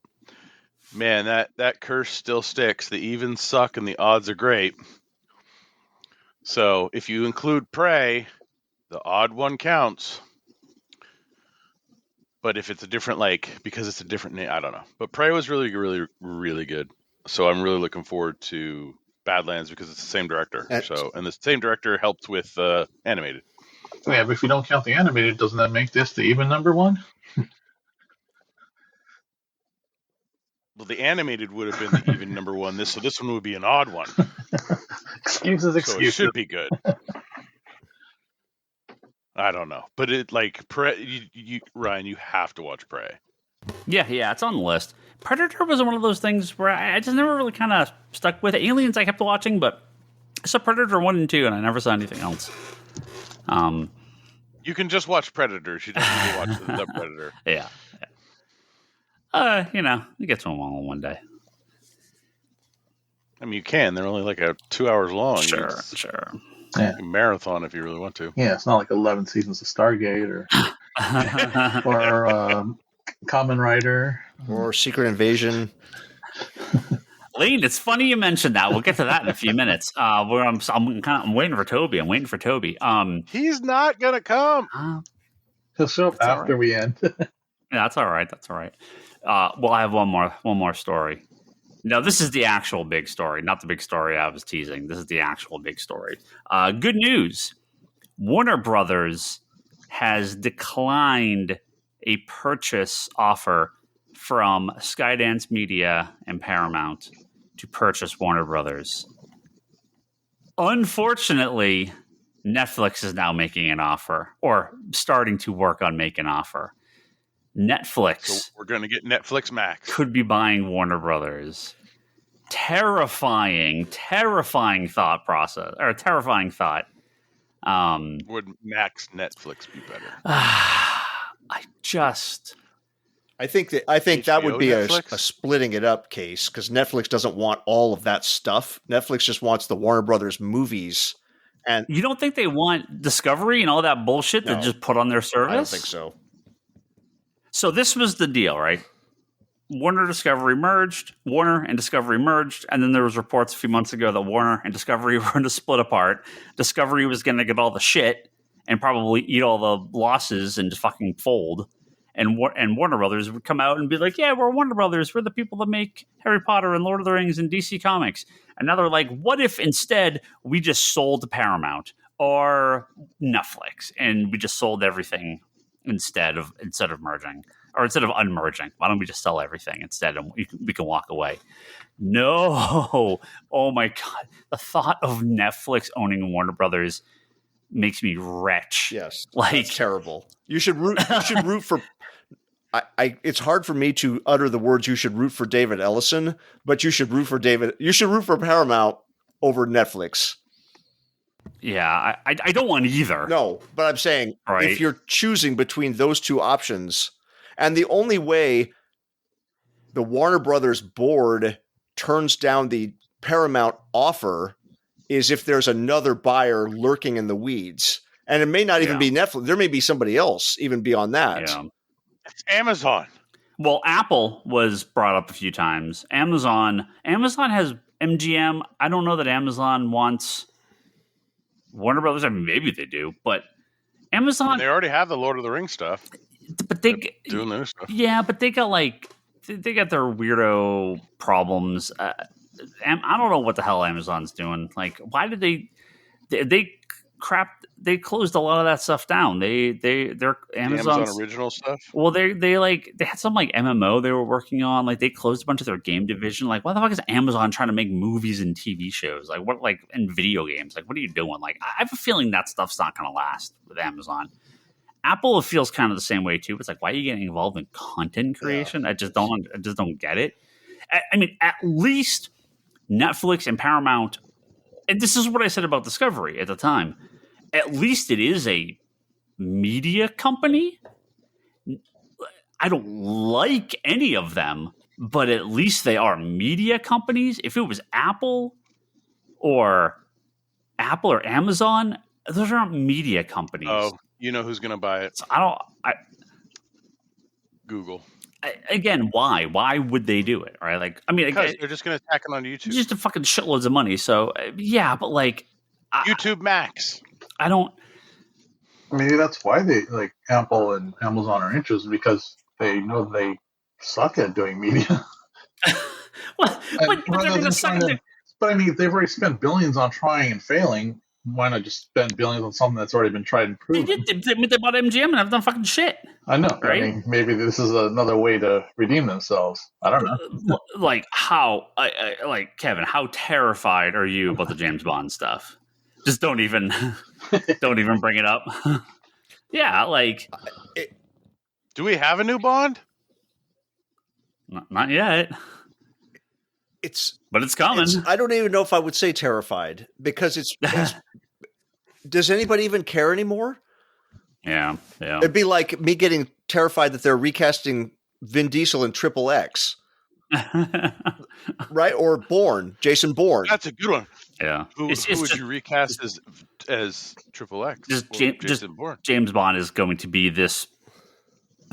Man, that curse still sticks. The evens suck and the odds are great. So if you include Prey, the odd one counts. But if it's a different, because it's a different name, I don't know. But Prey was really, really, really good. So I'm really looking forward to Badlands because it's the same director. And the same director helped with animated. Yeah, but if you don't count the animated, doesn't that make this the even number one? Well, the animated would have been the even number one. So this one would be an odd one. Excuses. So it should be good. I don't know, but Ryan, you have to watch Prey. Yeah, it's on the list. Predator was one of those things where I just never really kind of stuck with it. Aliens I kept watching, but I saw Predator 1 and 2, and I never saw anything else. You can just watch Predators. You don't need to watch the Predator. Yeah. You get to them all in one day. I mean, you can. They're only 2 hours long. Sure. Marathon if you really want to. Yeah, it's not like 11 seasons of Stargate or Kamen Rider or Secret Invasion. Lane, it's funny you mentioned that. We'll get to that in a few minutes. I'm waiting for Toby. He's not gonna come. He'll show up after we end. Yeah, that's all right. Well, I have one more story. No, this is the actual big story, not the big story I was teasing. This is the actual big story. Good news. Warner Brothers has declined a purchase offer from Skydance Media and Paramount to purchase Warner Brothers. Unfortunately, Netflix is now making an offer, or starting to work on making an offer. Netflix. So we're going to get Netflix Max. Could be buying Warner Brothers. Terrifying thought process, or terrifying thought. Would Max Netflix be better? I think that would be a splitting it up case, because Netflix doesn't want all of that stuff. Netflix just wants the Warner Brothers movies. And you don't think they want Discovery and all that bullshit to just put on their service? I don't think so. So this was the deal, right? Warner and Discovery merged, and then there was reports a few months ago that Warner and Discovery were going to split apart. Discovery was going to get all the shit and probably eat all the losses and just fucking fold. And Warner Brothers would come out and be like, yeah, we're Warner Brothers. We're the people that make Harry Potter and Lord of the Rings and DC Comics. And now they're like, what if instead we just sold to Paramount or Netflix and we just sold everything instead of merging, or instead of unmerging? Why don't we just sell everything instead and we can walk away? No. Oh my God. The thought of Netflix owning Warner Brothers makes me retch. Yes. That's terrible. You should root for it's hard for me to utter the words, you should root for David Ellison, but you should root for Paramount over Netflix. Yeah, I don't want either. No, but I'm saying if you're choosing between those two options, and the only way the Warner Brothers board turns down the Paramount offer is if there's another buyer lurking in the weeds. And it may not even be Netflix. There may be somebody else even beyond that. Yeah. It's Amazon. Well, Apple was brought up a few times. Amazon has MGM. I don't know that Amazon wants Warner Brothers. I mean, maybe they do, but Amazon. They already have the Lord of the Rings stuff. But they're doing their stuff. Yeah, but they got their weirdo problems. I don't know what the hell Amazon's doing. Like, why did they closed a lot of that stuff down. They're Amazon original stuff. Well, they had some like MMO they were working on. Like, they closed a bunch of their game division. Like, why the fuck is Amazon trying to make movies and TV shows? Like, what, like, and video games? Like, what are you doing? Like, I have a feeling that stuff's not going to last with Amazon. Apple feels kind of the same way too. It's like, why are you getting involved in content creation? I just don't get it. I mean, at least Netflix and Paramount, and this is what I said about Discovery at the time, at least it is a media company. I don't like any of them, but at least they are media companies. If it was Apple or Amazon, those aren't media companies. Oh, you know who's going to buy it? So Google. Again, why? Why would they do it? Right? Like, I mean, because they're just going to tack it on YouTube. Just a fucking shitloads of money. So yeah, but like YouTube Max. I don't. Maybe that's why they like Apple and Amazon are interested, because they know they suck at doing media. But I mean, they've already spent billions on trying and failing. Why not just spend billions on something that's already been tried and proven? They bought MGM and have done fucking shit. I know, right? I mean, maybe this is another way to redeem themselves. I don't know. Like how, like Kevin, how terrified are you about the James Bond stuff? Just don't even bring it up. Yeah, like. Do we have a new Bond? Not yet. But it's coming. I don't even know if I would say terrified, because it's does anybody even care anymore? Yeah. It'd be like me getting terrified that they're recasting Vin Diesel in Triple X. right? Or Jason Bourne. That's a good one. Yeah. Who would you recast as Triple X? Jason Bourne? James Bond is going to be this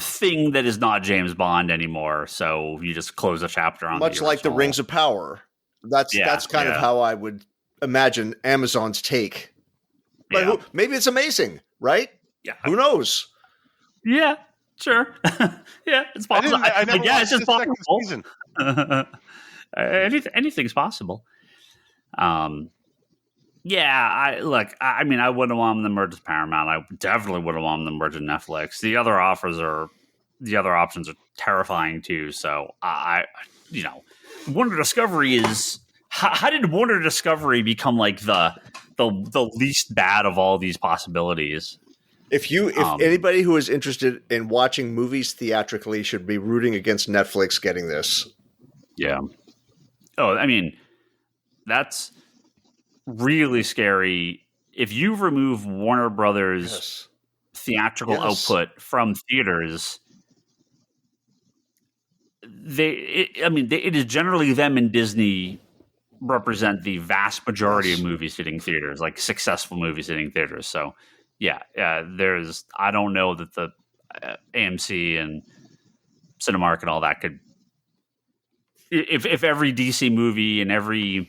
thing that is not James Bond anymore. So you just close a chapter on much like the Rings of Power. That's kind of how I would imagine Amazon's take. But maybe it's amazing, right? Yeah. Who knows? Yeah, sure. Yeah, it's possible. It's just possible. Season. Anything's possible. I wouldn't want them to merge with Paramount. I definitely wouldn't want them to merge with Netflix. The other options are terrifying too. So Warner Discovery is. How did Warner Discovery become like the least bad of all these possibilities? If anybody who is interested in watching movies theatrically should be rooting against Netflix getting this. Yeah. Oh, I mean, that's really scary. If you remove Warner Brothers' theatrical output from theaters, it is generally them and Disney represent the vast majority of movies hitting theaters, like successful movies hitting theaters. So, I don't know that the AMC and Cinemark and all that could. If every DC movie and every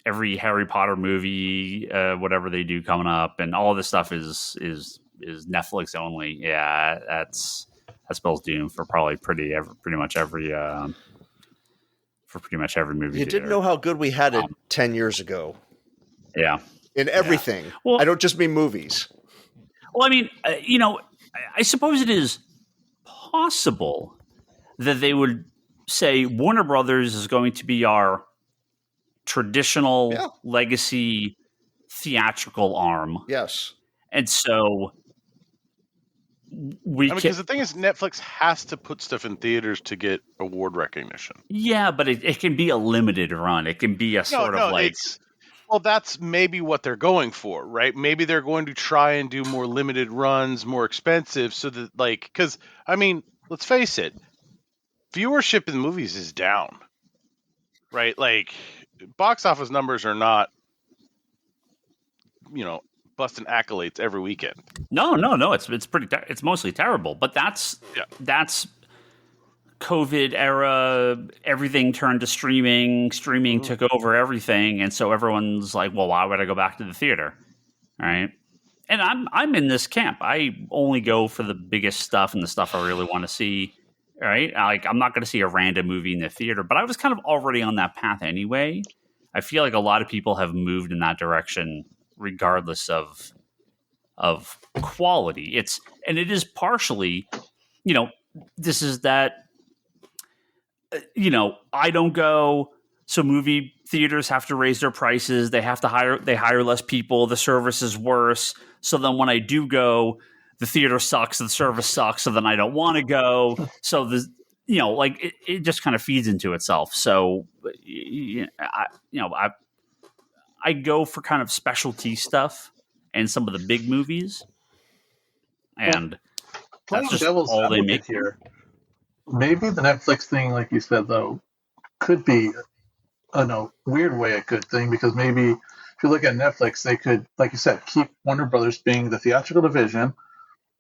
Harry Potter movie, whatever they do coming up, and all this stuff is Netflix only, that spells doom for probably pretty much every movie. You didn't know how good we had it 10 years ago. Yeah, in everything. Well, I don't just mean movies. Well, I mean, I suppose it is possible that they would say Warner Brothers is going to be our traditional legacy theatrical arm. Yes. And so because the thing is, Netflix has to put stuff in theaters to get award recognition. Yeah, but it can be a limited run. It can be a that's maybe what they're going for, right? Maybe they're going to try and do more limited runs, more expensive, so that because let's face it, viewership in movies is down, right? Like box office numbers are not, busting accolades every weekend. No. It's mostly terrible. But that's COVID era. Everything turned to streaming. Streaming took over everything, and so everyone's like, "Well, why would I go back to the theater?" Right? And I'm in this camp. I only go for the biggest stuff and the stuff I really want to see. Right? Like I'm not going to see a random movie in the theater, but I was kind of already on that path anyway. I feel like a lot of people have moved in that direction, regardless of quality. It is partially, this is that, I don't go, so movie theaters have to raise their prices. They hire less people. The service is worse. So then when I do go, the theater sucks, the service sucks, so then I don't want to go. So it just kind of feeds into itself. So I go for kind of specialty stuff and some of the big movies, and that's just all they make here. Maybe the Netflix thing, like you said, though, could be in a weird way a good thing, because maybe if you look at Netflix, they could, like you said, keep Warner Brothers being the theatrical division,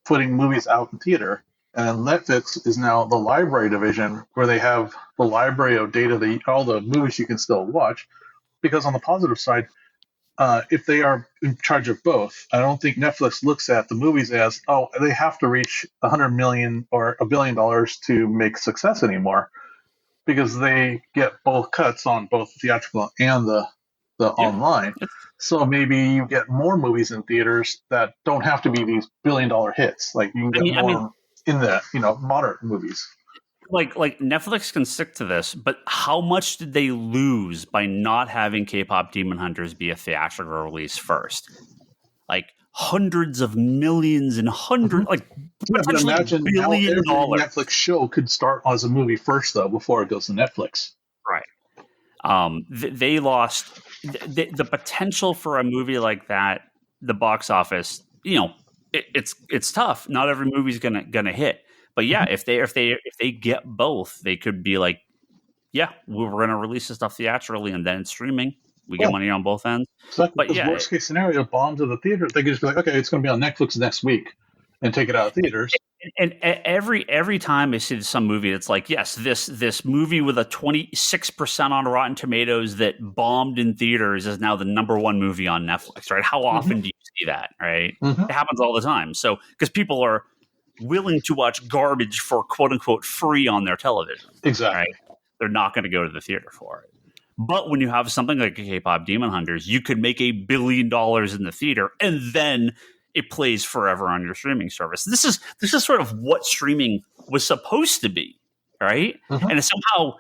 putting movies out in theater, and then Netflix is now the library division, where they have the library of data, all the movies you can still watch. Because on the positive side, if they are in charge of both, I don't think Netflix looks at the movies as, they have to reach $100 million or $1 billion to make success anymore, because they get both cuts on both theatrical and the online. So maybe you get more movies in theaters that don't have to be these $1 billion hits. Like you can get more in the moderate movies. Like Netflix can stick to this, but how much did they lose by not having K-pop Demon Hunters be a theatrical release first? Like hundreds of millions and potentially imagine $1 billion. Netflix show could start as a movie first, though, before it goes to Netflix. Right. They lost the potential for a movie like that. The box office, it's tough. Not every movie's gonna hit. But yeah, if they get both, they could be like yeah, we were going to release the stuff theatrically and then streaming. We get money on both ends. Exactly. But worst case scenario, bombs of the theater, they could just be like, okay, it's going to be on Netflix next week, and take it out of theaters. And every time I see some movie, it's like, yes, this movie with a 26% on Rotten Tomatoes that bombed in theaters is now the number one movie on Netflix, right? How often do you see that, right? It happens all the time. So because people are willing to watch garbage for quote unquote free on their television, exactly. Right? They're not going to go to the theater for it. But when you have something like a K-pop Demon Hunters, you could make $1 billion in the theater, and then it plays forever on your streaming service. This is sort of what streaming was supposed to be, right? And it somehow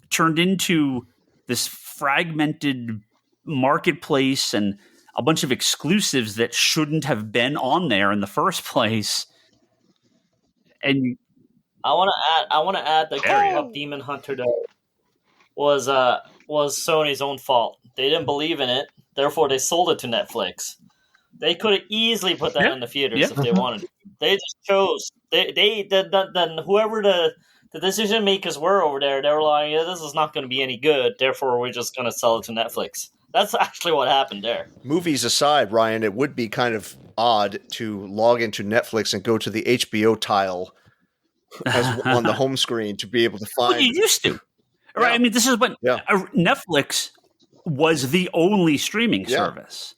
turned into this fragmented marketplace and a bunch of exclusives that shouldn't have been on there in the first place. And I want to add that K-pop Demon Hunter though was Sony's own fault. They didn't believe in it, therefore they sold it to Netflix. They could have easily put that in the theaters if they wanted to. They just chose. Then whoever the decision makers were over there, they were like, yeah, this is not going to be any good, therefore we're just going to sell it to Netflix. That's actually what happened there. Movies aside, Ryan, it would be kind of odd to log into Netflix and go to the HBO tile on the home screen to be able to find. Well, you used to. Right, I mean, this is when Netflix was the only streaming service.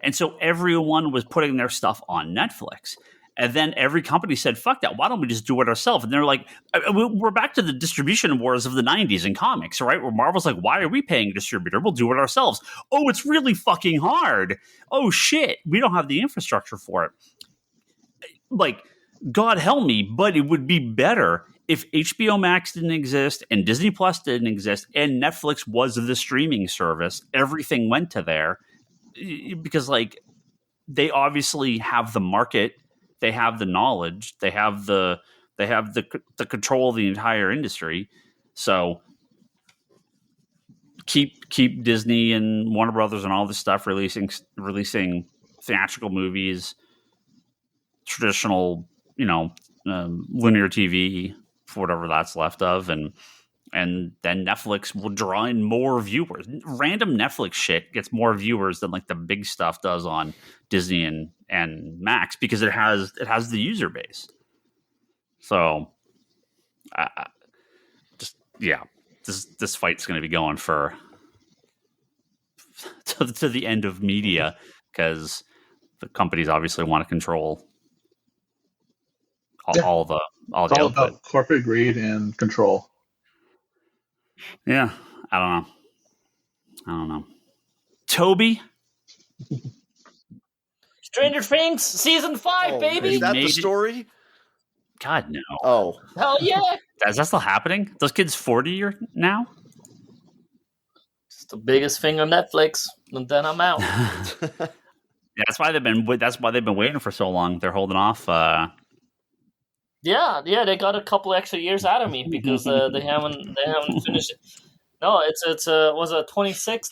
And so everyone was putting their stuff on Netflix. And then every company said, fuck that, why don't we just do it ourselves? And they're like, we're back to the distribution wars of the 90s in comics, right? Where Marvel's like, why are we paying a distributor? We'll do it ourselves. Oh, it's really fucking hard. Oh, shit, we don't have the infrastructure for it. Like, God help me, but it would be better if HBO Max didn't exist and Disney Plus didn't exist and Netflix was the streaming service. Everything went to there because, like, they obviously have the market, they have the knowledge, they have the control of the entire industry. So keep Disney and Warner Brothers and all this stuff releasing theatrical movies, traditional, linear TV, for whatever that's left of, and then Netflix will draw in more viewers. Random Netflix shit gets more viewers than like the big stuff does on Disney and Max because it has the user base. So, this fight's going to be going for to the end of media because the companies obviously want to control all the output. About corporate greed and control. Yeah, I don't know. Toby? Stranger Things season 5, baby. Is that the story? God, no. Oh, hell yeah! Is that still happening? Those kids 40 now? It's the biggest thing on Netflix, and then I'm out. Yeah, that's why they've been waiting for so long. They're holding off. Yeah, they got a couple extra years out of me because they haven't finished it. No, it's was it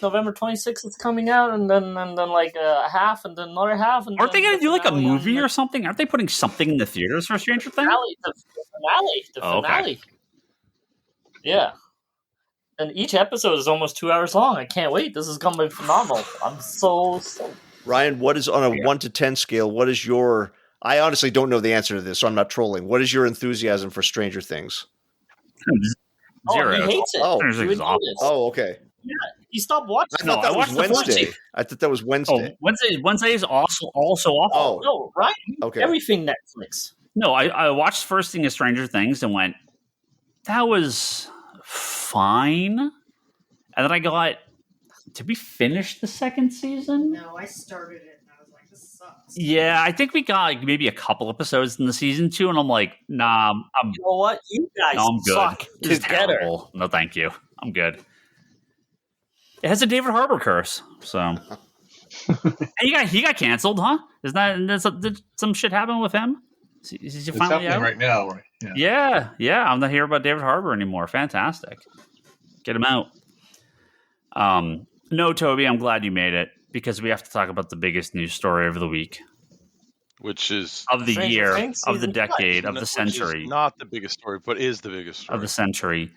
November 26th? It's coming out, and then like a half, and then another half. And aren't they going to do like a movie or something? Aren't they putting something in the theaters for Stranger Things? The finale. Okay. Yeah, and each episode is almost 2 hours long. I can't wait. This is going to be phenomenal. I'm so Ryan, what is on a 1 to 10 scale? What is your? I honestly don't know the answer to this, so I'm not trolling. What is your enthusiasm for Stranger Things? 0. He hates it. Oh, okay. Yeah, he stopped watching. I thought that was Wednesday. I thought that was Wednesday. Oh, Wednesday is also awful. Oh, no, right? Okay. Everything Netflix. No, I watched the first thing of Stranger Things and went, that was fine. And then I got, did we finish the second season? No, I started it. Sucks. Yeah, I think we got like maybe a couple episodes in the season 2, and I'm like, nah, you know what? You guys suck together. Terrible. No, thank you. I'm good. It has a David Harbour curse, so. And he got canceled, huh? Did some shit happen with him? Is he finally happening out? right now, right? Yeah. I'm not hearing about David Harbour anymore. Fantastic. Get him out. No, Toby, I'm glad you made it. Because we have to talk about the biggest news story of the week. Which is... Of the year, of the decade, of the century. Not the biggest story, but is the biggest story. Of the century.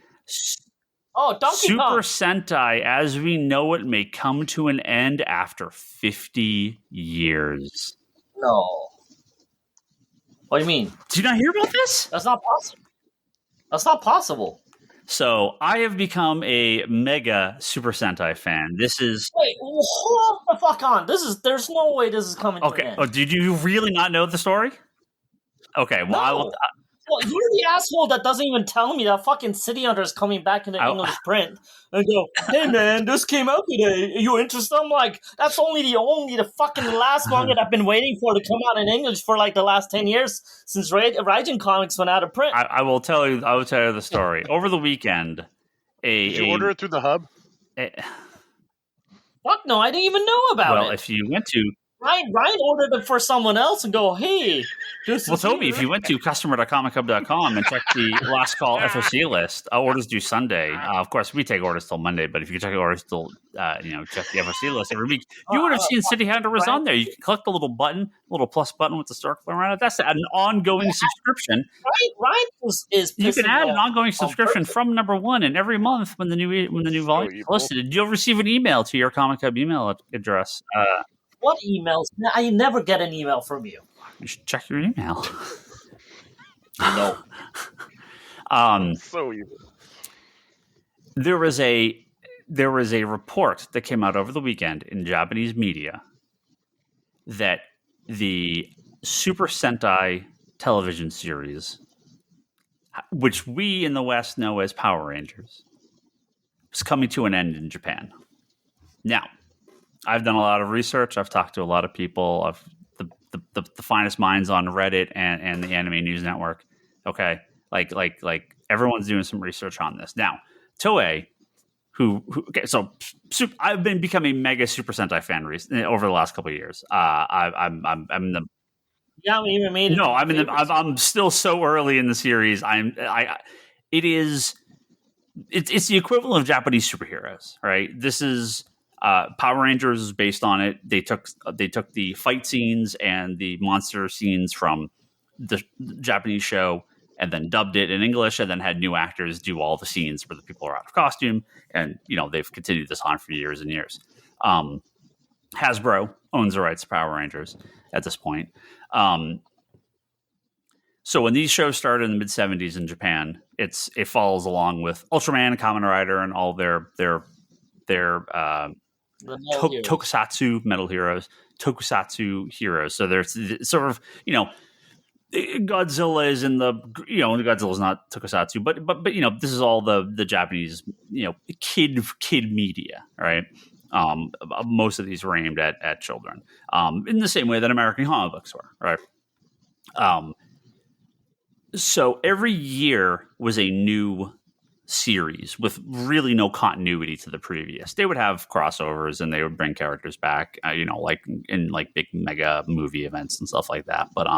Oh, Donkey Super Kong. Sentai, as we know it, may come to an end after 50 years. No. What do you mean? Did you not hear about this? That's not possible. That's not possible. So I have become a mega Super Sentai fan. This is Wait, hold the fuck on. There's no way this is coming to an okay. end. Oh, did you really not know the story? Okay, well, No. I will. Well, you're the asshole that doesn't even tell me that fucking City Hunter is coming back in the English print and go, hey man, this came out today. Are you interested? I'm like, that's only the fucking last manga that I've been waiting for to come out in English for like the last 10 years since Raijin Comics went out of print. I will tell you the story. Over the weekend, Did you order it through the hub? Fuck no, I didn't even know about it. Well, if you went to Ryan ordered it for someone else and go, hey, this well, is Toby, here. if you went to customer.comichub.com and check the last call FOC list, orders due Sunday. Of course, we take orders till Monday, but if you check orders till, check the FOC list every week, you would have seen City Hunter was on there. You can click the little button, little plus button with the circle around it. That's an ongoing subscription. Ryan is you can add an ongoing on subscription from number one, and every month when the new volume is listed, you'll receive an email to your Comic Hub email address. What emails? I never get an email from you. You should check your email. No. So evil. There was a report that came out over the weekend in Japanese media that the Super Sentai television series, which we in the West know as Power Rangers, is coming to an end in Japan. Now, I've done a lot of research. I've talked to a lot of people. The finest minds on Reddit and the Anime News Network. Okay, like everyone's doing some research on this now. Toei, I've been becoming a mega Super Sentai fan over the last couple of years. I'm the You haven't even made it. no. I'm still so early in the series. It's the equivalent of Japanese superheroes, right? This is. Power Rangers is based on it. They took the fight scenes and the monster scenes from the Japanese show and then dubbed it in English and then had new actors do all the scenes where the people are out of costume. And, they've continued this on for years and years. Hasbro owns the rights to Power Rangers at this point. So when these shows started in the mid-'70s in Japan, it follows along with Ultraman, Kamen Rider, and all their tokusatsu metal heroes, tokusatsu heroes. So there's sort of, Godzilla is in the, Godzilla's not tokusatsu, but this is all the Japanese, kid media, right? Most of these were aimed at children, in the same way that American comic books were, right? So every year was a new series with really no continuity to the previous. They would have crossovers and they would bring characters back, like in like big mega movie events and stuff like that. But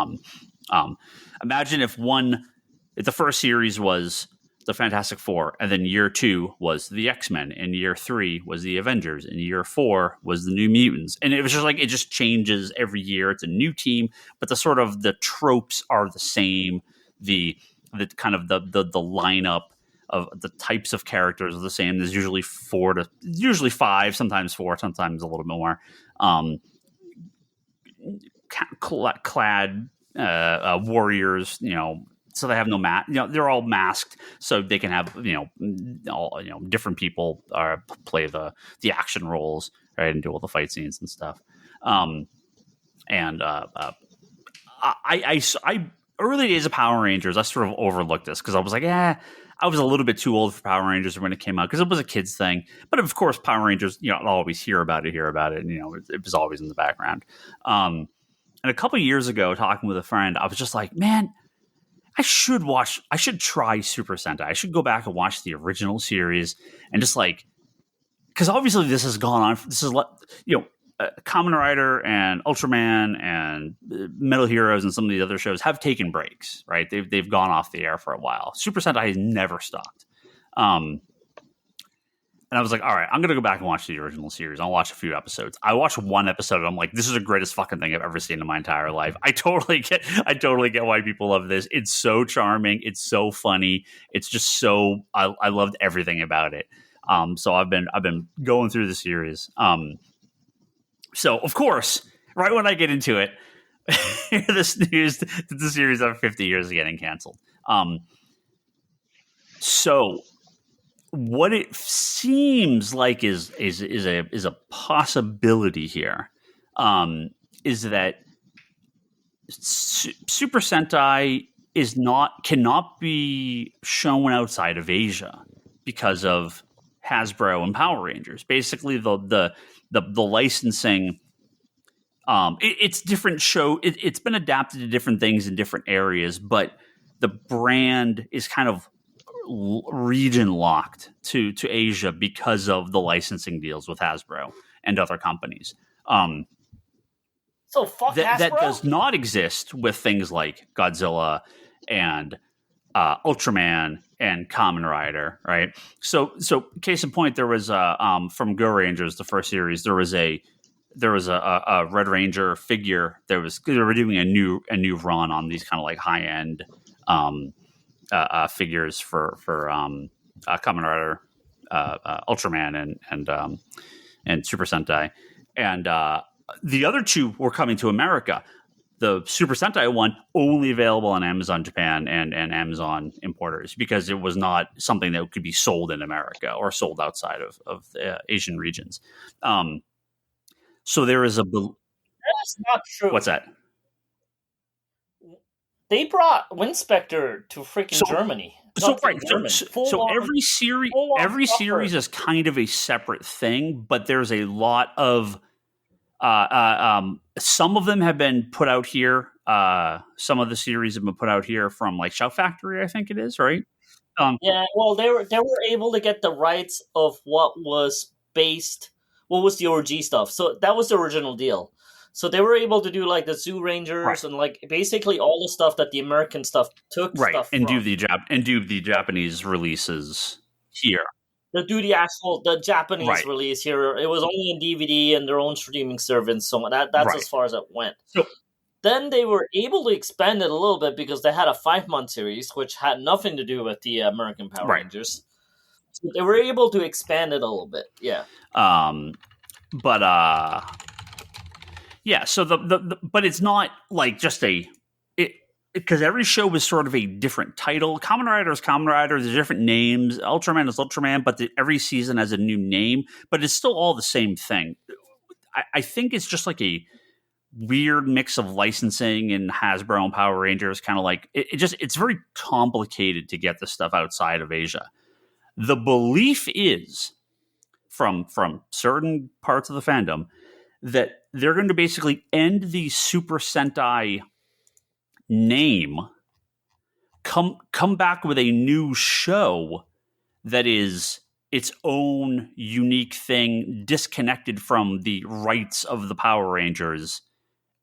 imagine if the first series was the Fantastic Four, and then year 2 was the X-Men, and year 3 was the Avengers, and year 4 was the New Mutants. And it was just like it just changes every year. It's a new team, but the tropes are the same. The kind of the lineup of the types of characters are the same. There's usually 5, sometimes 4, sometimes a little bit more. Clad warriors, so they have no mask. They're all masked, so they can have all different people play the action roles, right, and do all the fight scenes and stuff. I early days of Power Rangers, I sort of overlooked this because I was like, I was a little bit too old for Power Rangers when it came out because it was a kid's thing. But of course, Power Rangers, I'll always hear about it, and it was always in the background. And a couple of years ago, talking with a friend, I was just like, man, I should try Super Sentai. I should go back and watch the original series and just because obviously this has gone on. This is Kamen Rider and Ultraman and Metal Heroes and some of the other shows have taken breaks, right? They've gone off the air for a while. Super Sentai has never stopped. I was like, all right, I'm going to go back and watch the original series. I'll watch a few episodes. I watched one episode and I'm like, this is the greatest fucking thing I've ever seen in my entire life. I totally get why people love this. It's so charming. It's so funny. It's just so, I loved everything about it. So I've been going through the series. So of course, right when I get into it, this news that the series of 50 years is getting canceled. So what it seems like is a possibility here, is that Super Sentai cannot be shown outside of Asia because of Hasbro and Power Rangers. Basically, the licensing. It's different show. It's been adapted to different things in different areas, but the brand is kind of region locked to Asia because of the licensing deals with Hasbro and other companies. So fuck Hasbro? That does not exist with things like Godzilla and Ultraman and Kamen Rider, right? So case in point, there was from Go Rangers, the first series, there was a Red Ranger figure. They were doing a new run on these kind of like high end figures for Kamen Rider, Ultraman, and Super Sentai, and the other two were coming to America. The Super Sentai one only available on Amazon Japan and Amazon importers because it was not something that could be sold in America or sold outside of the Asian regions. So there is That's not true. What's that? They brought Winspector to freaking Germany. So every series is kind of a separate thing, but there's a lot of some of them have been put out here. Some of the series have been put out here from like Shout Factory, I think it is, right? Yeah, well, they were able to get the rights of what was the OG stuff. So that was the original deal. So they were able to do like the Zoo Rangers and like basically all the stuff that the American stuff took stuff and from. do the Japanese releases here. Do the Japanese release here. It was only in DVD and their own streaming service, so that's as far as it went. So then they were able to expand it a little bit because they had a 5-month series, which had nothing to do with the American Power Rangers. So they were able to expand it a little bit, yeah. So but it's not like just because every show was sort of a different title. Kamen Rider is Kamen Rider. There's different names. Ultraman is Ultraman, but every season has a new name. But it's still all the same thing. I think it's just like a weird mix of licensing and Hasbro and Power Rangers. Kind of like it's very complicated to get this stuff outside of Asia. The belief is from certain parts of the fandom that they're going to basically end the Super Sentai name, come back with a new show that is its own unique thing, disconnected from the rights of the Power Rangers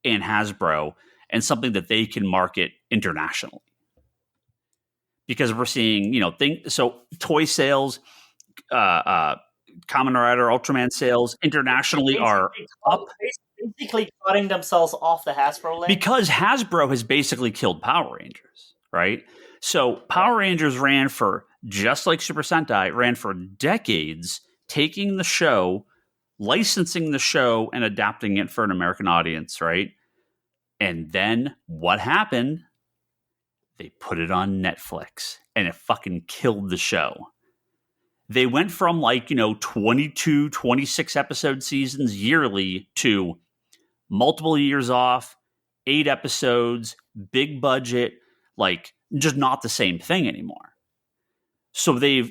and Hasbro, and something that they can market internationally. Because we're seeing, toy sales, Kamen Rider, Ultraman sales internationally are up. Basically cutting themselves off the Hasbro lane. Because Hasbro has basically killed Power Rangers, right? So Power Rangers ran for, just like Super Sentai, ran for decades, taking the show, licensing the show, and adapting it for an American audience, right? And then what happened? They put it on Netflix, and it fucking killed the show. They went from 22, 26 episode seasons yearly to multiple years off, 8 episodes, big budget, just not the same thing anymore. So they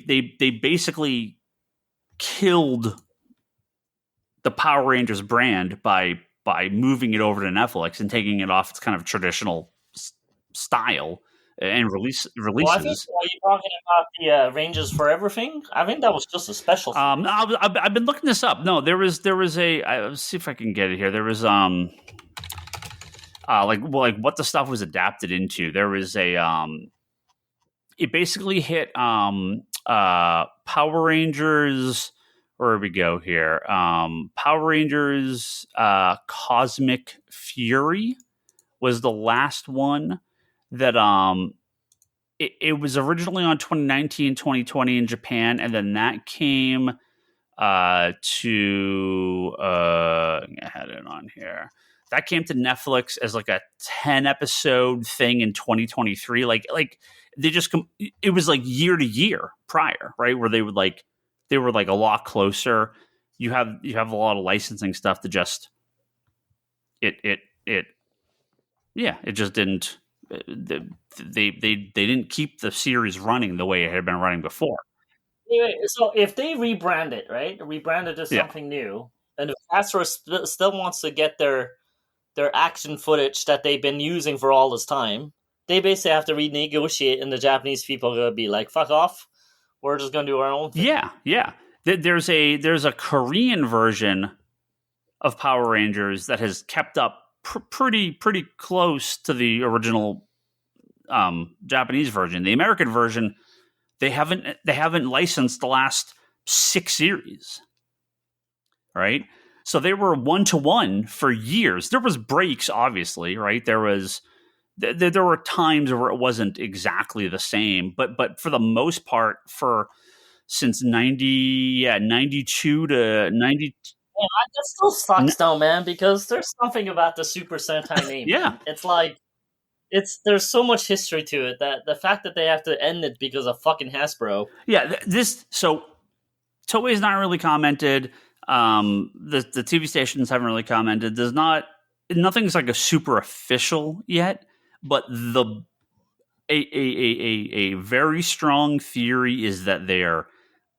basically killed the Power Rangers brand by moving it over to Netflix and taking it off its kind of traditional style and releases. Well, I think, are you talking about the Rangers Forever thing? I think that was just a special thing. I've been looking this up. No, there was let's see if I can get it here. There was what the stuff was adapted into. There was it basically hit Power Rangers where we go here? Power Rangers Cosmic Fury was the last one that it was originally on 2019, 2020 in Japan, and then that came to I had it on here. That came to Netflix as like a 10 episode thing in 2023. Like they just it was like year to year prior, right? Where they were like a lot closer. You have a lot of licensing stuff to just it just didn't. They didn't keep the series running the way it had been running before. Anyway, so if they rebrand it as something new, and if Hasbro still wants to get their action footage that they've been using for all this time, they basically have to renegotiate, and the Japanese people are going to be like, "Fuck off, we're just going to do our own thing." Yeah. There's a Korean version of Power Rangers that has kept up pretty close to the original Japanese version. The American version, they haven't licensed the last 6 series, right? So they were 1-to-1 for years. There was breaks, obviously, right? There were times where it wasn't exactly the same, but for the most part, since 92 to 90. Yeah, that still sucks though, man, because there's something about the Super Sentai name. Yeah. Man. It's like there's so much history to it that the fact that they have to end it because of fucking Hasbro. Yeah, so Toei's not really commented. The TV stations haven't really commented. Nothing's like a super official yet, but a very strong theory is that they're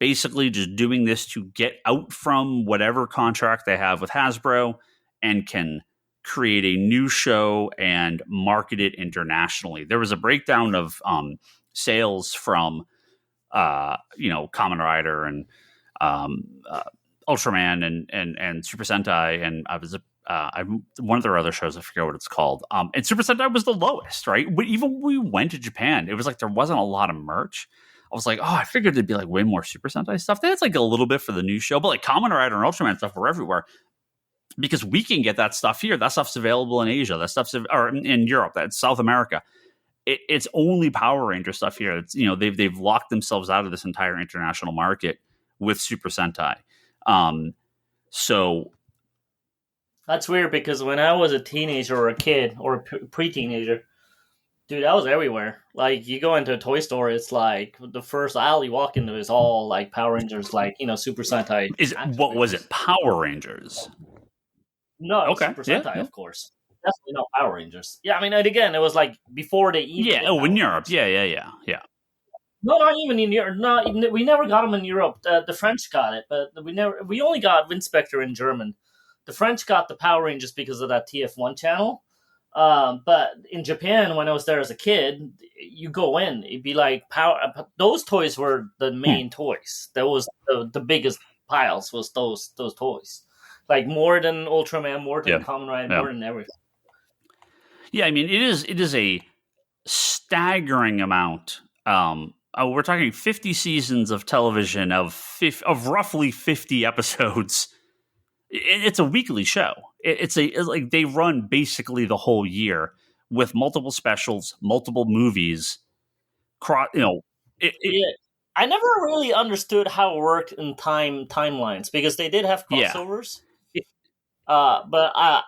basically just doing this to get out from whatever contract they have with Hasbro and can create a new show and market it internationally. There was a breakdown of sales from Kamen Rider and Ultraman and Super Sentai, and one of their other shows, I forget what it's called. And Super Sentai was the lowest, right? Even when we went to Japan, it was like there wasn't a lot of merch. I was like, I figured there'd be like way more Super Sentai stuff. That's like a little bit for the new show, but like Kamen Rider and Ultraman stuff were everywhere because we can get that stuff here. That stuff's available in Asia. That stuff's or in Europe. That's South America. It's only Power Ranger stuff here. It's they've locked themselves out of this entire international market with Super Sentai. So that's weird because when I was a teenager or a kid or a pre-teenager, dude, that was everywhere. Like, you go into a toy store, it's like the first aisle you walk into is all like Power Rangers, like, Super Sentai. What was it? Power Rangers? No, okay. Super Sentai, of course. Definitely not Power Rangers. Yeah, I mean, and again, it was like before they even. Yeah, in Europe. Yeah. No, not even in Europe. No, we never got them in Europe. The French got it, but we only got Winspector in German. The French got the Power Rangers because of that TF1 channel. But in Japan, when I was there as a kid, you go in, it'd be like those toys were the main toys. That was the biggest piles was those toys, like more than Ultraman, more than Kamen Rider, more than everything. Yeah, I mean, it is a staggering amount. We're talking 50 seasons of television of roughly 50 episodes. It's a weekly show. It's like they run basically the whole year with multiple specials, multiple movies. I never really understood how it worked in timelines because they did have crossovers. Yeah. But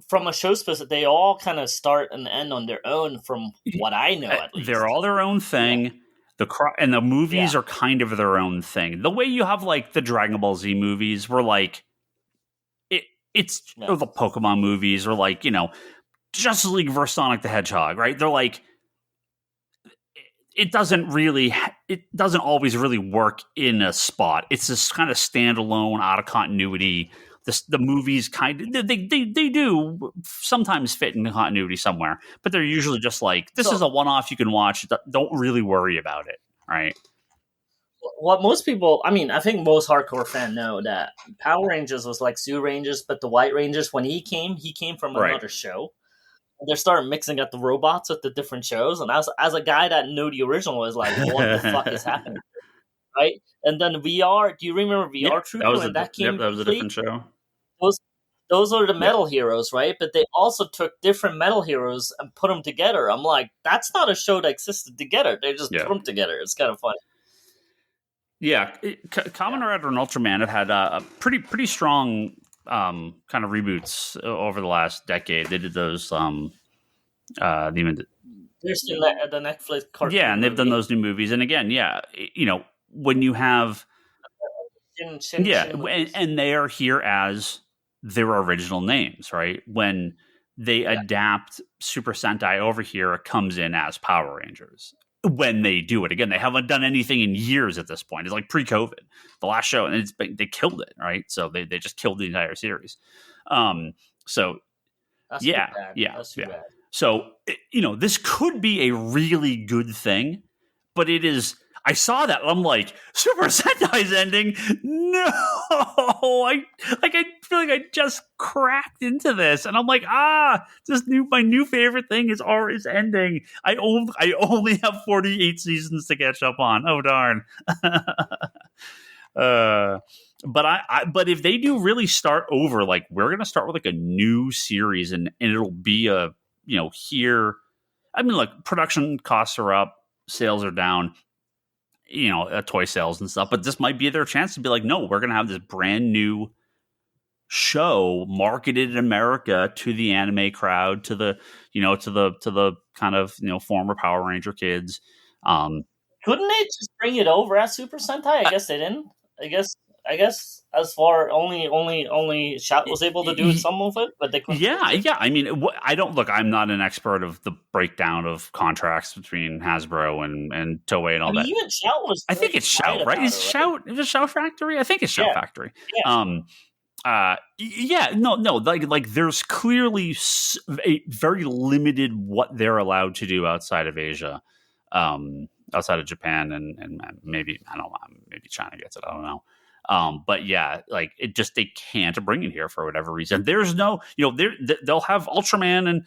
from a show specific, they all kind of start and end on their own. From what I know, at least they're all their own thing. Yeah. The movies are kind of their own thing. The way you have like the Dragon Ball Z movies, were like. Or the Pokemon movies, or like, Justice League versus Sonic the Hedgehog, right? They're like, it doesn't always really work in a spot. It's this kind of standalone, out of continuity. The movies they do sometimes fit in continuity somewhere, but they're usually just like, this is a one-off you can watch. Don't really worry about it, right? What most people, I mean, I think most hardcore fans know that Power Rangers was like Zoo Rangers, but the White Rangers, when he came from another show. They started mixing up the robots with the different shows, and as a guy that knew the original, was like, what the fuck is happening? right? And then VR. Do you remember VR Trooper when that came? That was a different show. Those are the metal heroes, right? But they also took different metal heroes and put them together. I'm like, that's not a show that existed together. They just put them together. It's kind of funny. Yeah, Kamen Rider and Ultraman have had a pretty strong kind of reboots over the last decade. They did those. There's the Netflix cartoon. Yeah, and they've done those new movies. And again, when you have and they are here as their original names, right? When they adapt Super Sentai over here, it comes in as Power Rangers. When they do it again, they haven't done anything in years at this point. It's like pre-COVID, the last show, and they killed it, right? So they just killed the entire series. So that's That's too bad. So this could be a really good thing, but it is. I saw that. I'm like, Super Sentai's ending. No, I feel like I just cracked into this, and I'm like, my new favorite thing is ending. I only have 48 seasons to catch up on. Oh darn. But if they do really start over, like we're gonna start with like a new series, and it'll be a here. I mean, look, production costs are up, sales are down. Toy sales and stuff, but this might be their chance to be like, no, we're going to have this brand new show marketed in America to the anime crowd, to the kind of, former Power Ranger kids. Couldn't they just bring it over as Super Sentai? I guess they didn't. I guess as far only Shout was able to do some of it, but they couldn't. Yeah. I mean, I'm not an expert of the breakdown of contracts between Hasbro and Toei and all that. Even Shout was. I think it's Shout, right? Is it Shout Factory? I think it's Shout Factory. Yeah. No. Like there's clearly a very limited what they're allowed to do outside of Asia, outside of Japan, and maybe I don't know, maybe China gets it. I don't know. But yeah, like it just, they can't bring it here for whatever reason. There's no, they'll have Ultraman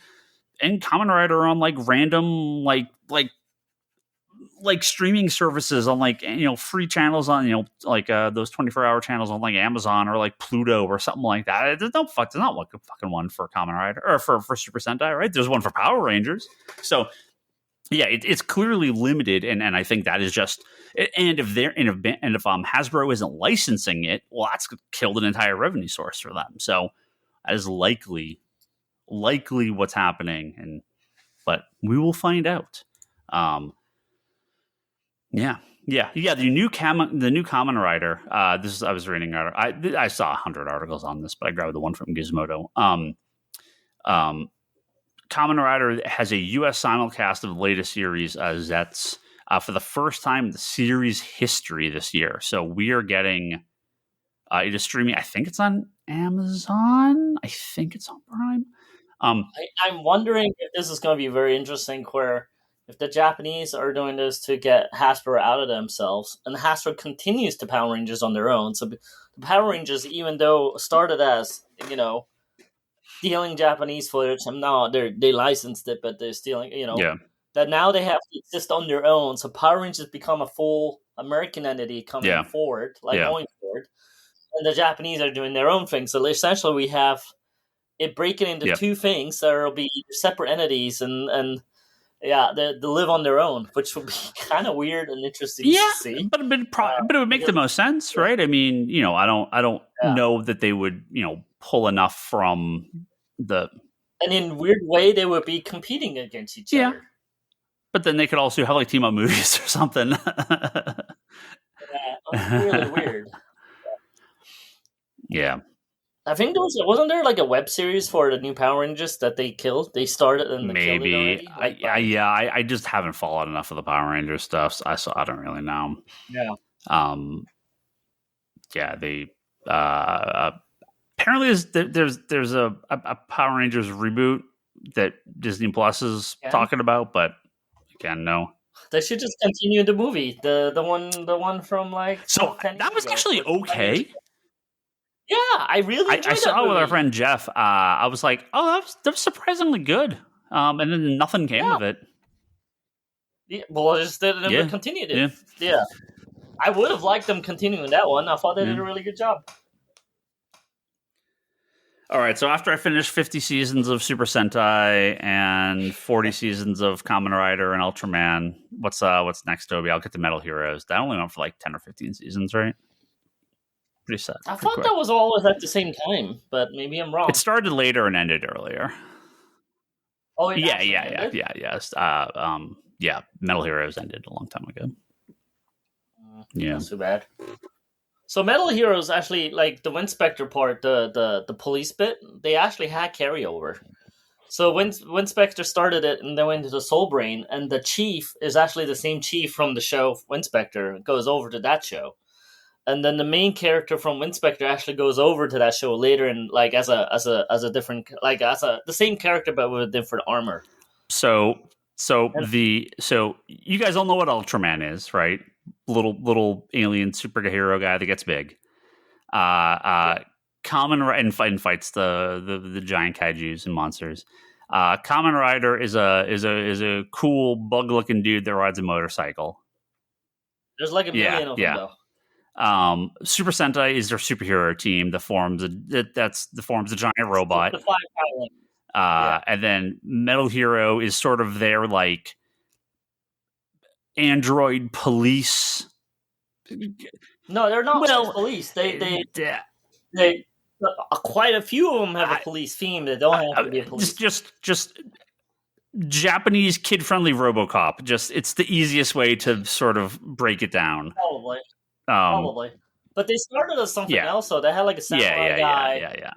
and Kamen Rider on like random, like streaming services on like, free channels on, those 24-hour channels on like Amazon or like Pluto or something like that. There's not fucking one for Kamen Rider or for Super Sentai, right? There's one for Power Rangers. So yeah, it's clearly limited, and I think that is just. And if Hasbro isn't licensing it, well, that's killed an entire revenue source for them. So that is likely what's happening, but we will find out. The new Kamen Rider. I was reading. I saw 100 articles on this, but I grabbed the one from Gizmodo. Kamen Rider has a U.S. simulcast of the latest series, Zets, for the first time in the series history this year. So we are getting it is streaming. I think it's on Amazon. I think it's on Prime. I'm wondering if this is going to be very interesting, where if the Japanese are doing this to get Hasbro out of themselves, and Hasbro continues to Power Rangers on their own. So the Power Rangers, even though started as, stealing Japanese footage, and now they licensed it, but they're stealing, that now they have to exist on their own. So Power Rangers become a full American entity coming forward, going forward. And the Japanese are doing their own thing. So essentially we have it breaking into two things that will be separate entities and they live on their own, which would be kind of weird and interesting to see. But it would make the most sense, right? I mean, I don't know that they would, pull enough from the. And in weird way, they would be competing against each other. But then they could also have like team up movies or something. Really weird. Yeah. I think wasn't there like a web series for the new Power Rangers that they killed? They started and maybe. Killed it already? I just haven't followed enough of the Power Rangers stuff. So I don't really know. Yeah. They apparently there's a Power Rangers reboot that Disney Plus is talking about, but again, no. They should just continue the movie. The one from like. So that was actually okay. Yeah, I really enjoyed I saw it with our friend Jeff. I was like, oh, that was surprisingly good. And then nothing came of it. Yeah, well, I just didn't continue it. Yeah. I would have liked them continuing that one. I thought they did a really good job. All right, so after I finish 50 seasons of Super Sentai and 40 seasons of Kamen Rider and Ultraman, what's next, Toby? I'll get to Metal Heroes. That only went for like 10 or 15 seasons, right? Pretty sad. I thought that was all at the same time, but maybe I'm wrong. It started later and ended earlier. Oh, yeah. Metal Heroes ended a long time ago. Yeah, not too bad. So Metal Heroes actually, like the Winspector part, the police bit, they actually had carryover. So Winspector started it and then went into Soul Brain, and the chief is actually the same chief from the show Winspector, goes over to that show. And then the main character from Winspector actually goes over to that show later, and like as a different, like the same character but with different armor. So you guys all know what Ultraman is, right? Little alien superhero guy that gets big. Kamen fights the giant kaijus and monsters. Kamen Rider is a cool bug looking dude that rides a motorcycle. There's like a million of them though. Super Sentai is their superhero team that forms a giant robot. And then Metal Hero is sort of their like android police. No, they're not police. They quite a few of them have a police theme that don't have to be a police. Just Japanese kid-friendly RoboCop. It's the easiest way to sort of break it down. Probably. But they started as something else, so they had like a samurai guy. Yeah.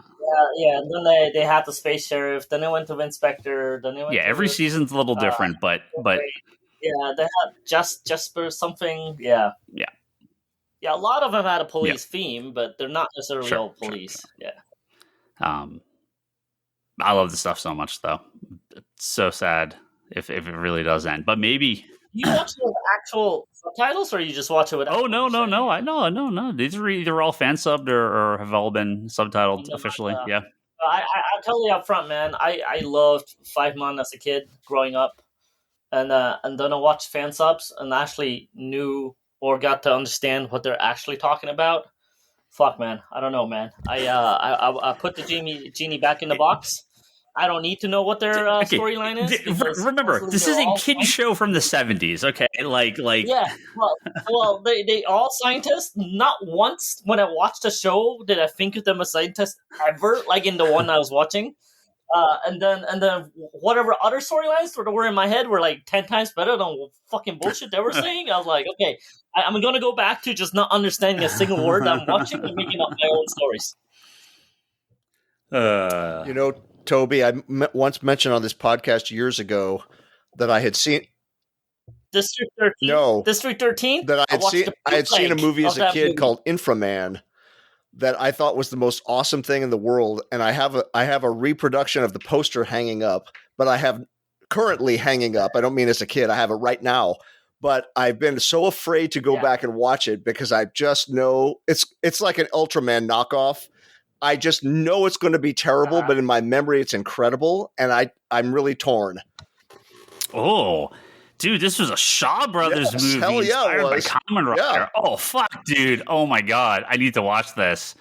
And then they had the space sheriff. Then they went to Winspector. Then they went. Every season's a little different, but yeah, they had just for something. Yeah. A lot of them had a police theme, but they're not necessarily all police. Sure. Yeah. I love this stuff so much, though. It's so sad if it really does end, but maybe. You watch it with actual subtitles, or you just watch it with? Oh no! These are either all fan subbed or have all been subtitled officially. Yeah. I'll tell you up front, man. I loved 5-Man as a kid growing up, and then I watched fan subs and actually knew or got to understand what they're actually talking about. Fuck, man. I don't know, man. I put the genie back in the box. I don't need to know what their storyline is. Remember, this is a kid show from the 70s, okay? Yeah, well, they all scientists. Not once when I watched the show did I think of them as scientists ever, like in the one I was watching. And then whatever other storylines were in my head were like 10 times better than fucking bullshit they were saying. I was like, okay, I'm going to go back to just not understanding a single word I'm watching and making up my own stories. Toby, I once mentioned on this podcast years ago that I had seen District 13. No, District 13. That I had seen a movie as a kid called Inframan that I thought was the most awesome thing in the world, and I have a reproduction of the poster hanging up, but I have currently hanging up. I don't mean as a kid. I have it right now, but I've been so afraid to go back and watch it because I just know it's like an Ultraman knockoff. I just know it's going to be terrible, but in my memory, it's incredible, and I'm really torn. Oh, dude, this was a Shaw Brothers movie inspired by Kamen Rider. Yeah. Oh, fuck, dude. Oh, my God. I need to watch this.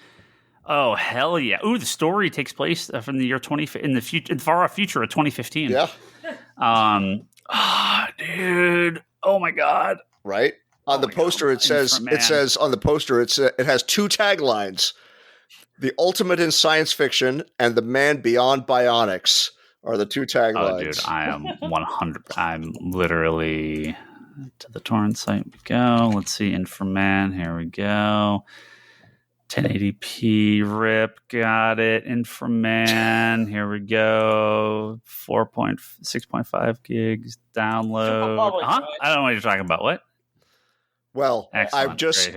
Oh, hell yeah. Ooh, the story takes place from the year in the far off future of 2015. Yeah. Dude. Oh, my God. Right? On the poster, it has two taglines. The ultimate in science fiction and the man beyond bionics are the two taglines. Oh, dude, I am 100. I'm literally to the torrent site. We go. Let's see, Inframan. Here we go. 1080p rip. Got it. Inframan. Here we go. 6.5 gigs download. Huh? I don't know what you're talking about. What? Well, I will just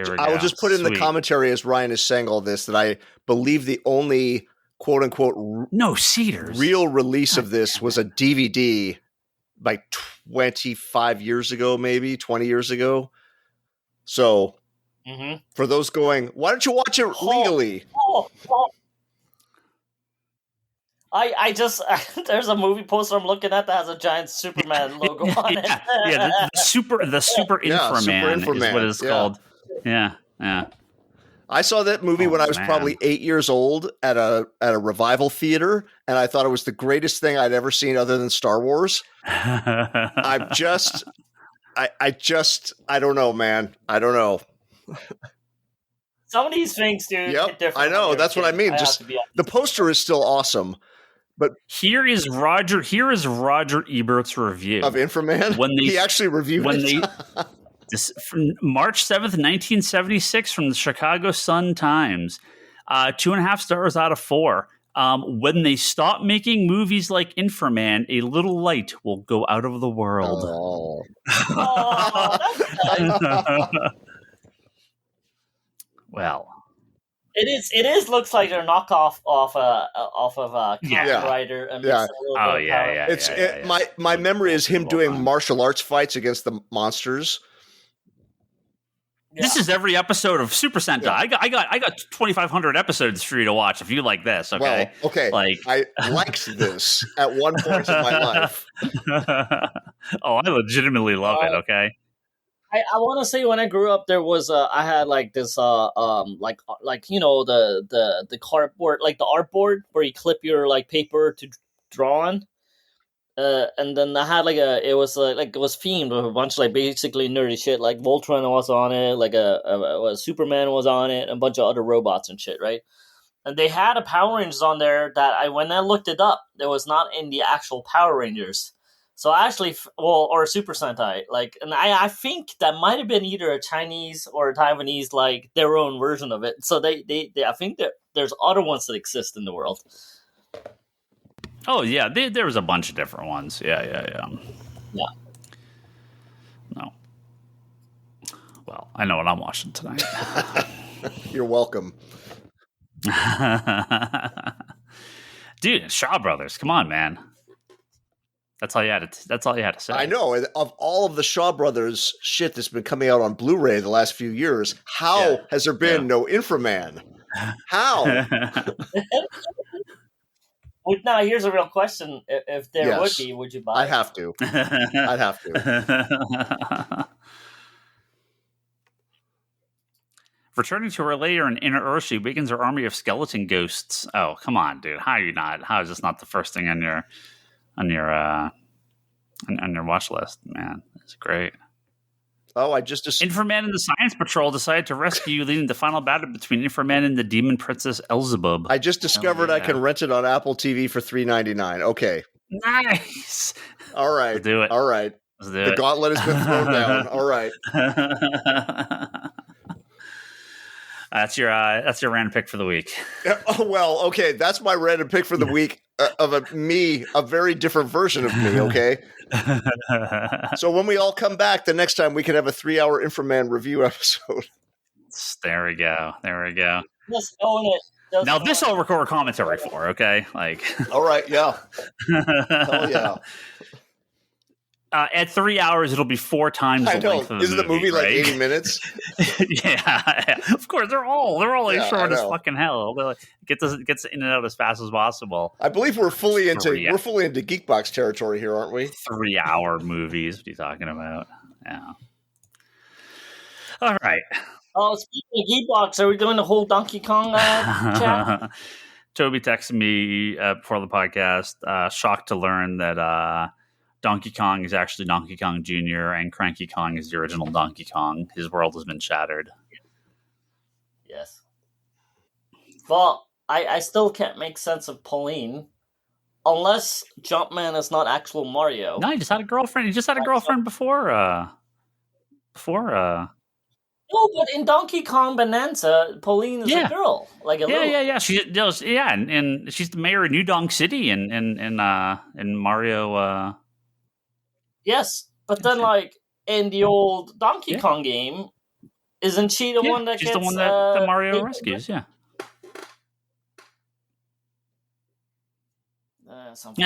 put in the commentary as Ryan is saying all this that I believe the only quote unquote real release of this was a DVD like 25 years ago, maybe 20 years ago. So for those going, why don't you watch it legally? I just there's a movie poster I'm looking at that has a giant Superman logo on it. The Super Inframan is what it's called. Yeah. I saw that movie when I was probably 8 years old at a revival theater, and I thought it was the greatest thing I'd ever seen other than Star Wars. I don't know, man. I don't know. Some of these things, dude. Yep, I know. That's what I mean. Just the poster is still awesome, but here is Roger Ebert's review of Inframan. When he actually reviewed it. From March 7th, 1976, from the Chicago Sun-Times. 2.5 stars out of 4. When they stop making movies like Inframan, a little light will go out of the world. Oh. Well, it is looks like they're knockoff off of Kamen Rider. And My memory is him doing martial arts fights against the monsters. Yeah. This is every episode of Super Sentai. Yeah. I got 2,500 episodes for you to watch if you like this. Okay, well, okay. Like I liked this at one point in my life. Oh, I legitimately love it. Okay. I want to say when I grew up, there was I had like this like you know the cardboard, like the artboard where you clip your like paper to draw on. And then I had it was themed with a bunch of like basically nerdy shit, like Voltron was on it, like a Superman was on it, and a bunch of other robots and shit, right? And they had a Power Rangers on there that when I looked it up, it was not in the actual Power Rangers. So I actually, or Super Sentai, and I think that might have been either a Chinese or a Taiwanese, like their own version of it. So they I think that there's other ones that exist in the world. Oh, yeah, there was a bunch of different ones. Yeah. No. Well, I know what I'm watching tonight. You're welcome. Dude, Shaw Brothers, come on, man. That's all you had to say. I know. Of all of the Shaw Brothers shit that's been coming out on Blu-ray the last few years, how has there been no Inframan? How? Now, here's a real question. If there would be, would you buy it? I'd have to. I'd have to. Returning to her lair in Inner Earth, she awakens her army of skeleton ghosts. Oh, come on, dude. How is this not the first thing on your watch list? Man, it's great. Oh, I just Inframan and the Science Patrol decide to rescue you, leading the final battle between Inframan and the Demon Princess Elzebub. I just discovered I can rent it on Apple TV for $3.99. Okay, nice. All right, let's do it. All right, the gauntlet has been thrown down. All right. That's your random pick for the week. Oh, well, okay. That's my random pick for the week of a very different version of me. Okay. So when we all come back, the next time we can have a 3-hour Inframan review episode. There we go. Just own it. Now this I'll record commentary for. Okay. All right. Yeah. Hell yeah. At 3 hours, it'll be 4 times the length of the Isn't the movie right? like 80 minutes? Yeah, of course. They're all short as fucking hell. They're gets in and out as fast as possible. I believe we're fully into Geekbox territory here, aren't we? 3-hour movies. What are you talking about? Yeah. All right. Oh, speaking of Geekbox, are we doing the whole Donkey Kong chat? Toby texted me before the podcast, shocked to learn that Donkey Kong is actually Donkey Kong Jr. and Cranky Kong is the original Donkey Kong. His world has been shattered. Yes. Well, I still can't make sense of Pauline unless Jumpman is not actual Mario. No, he just had a girlfriend. He just had a girlfriend before. No, but in Donkey Kong Bonanza, Pauline is a girl, like a little. Yeah. She does. Yeah, and she's the mayor of New Donk City in Mario. Yes, but then in the old Donkey Kong game, isn't she the one that she's gets the one that Mario rescues? Yeah. Yeah. He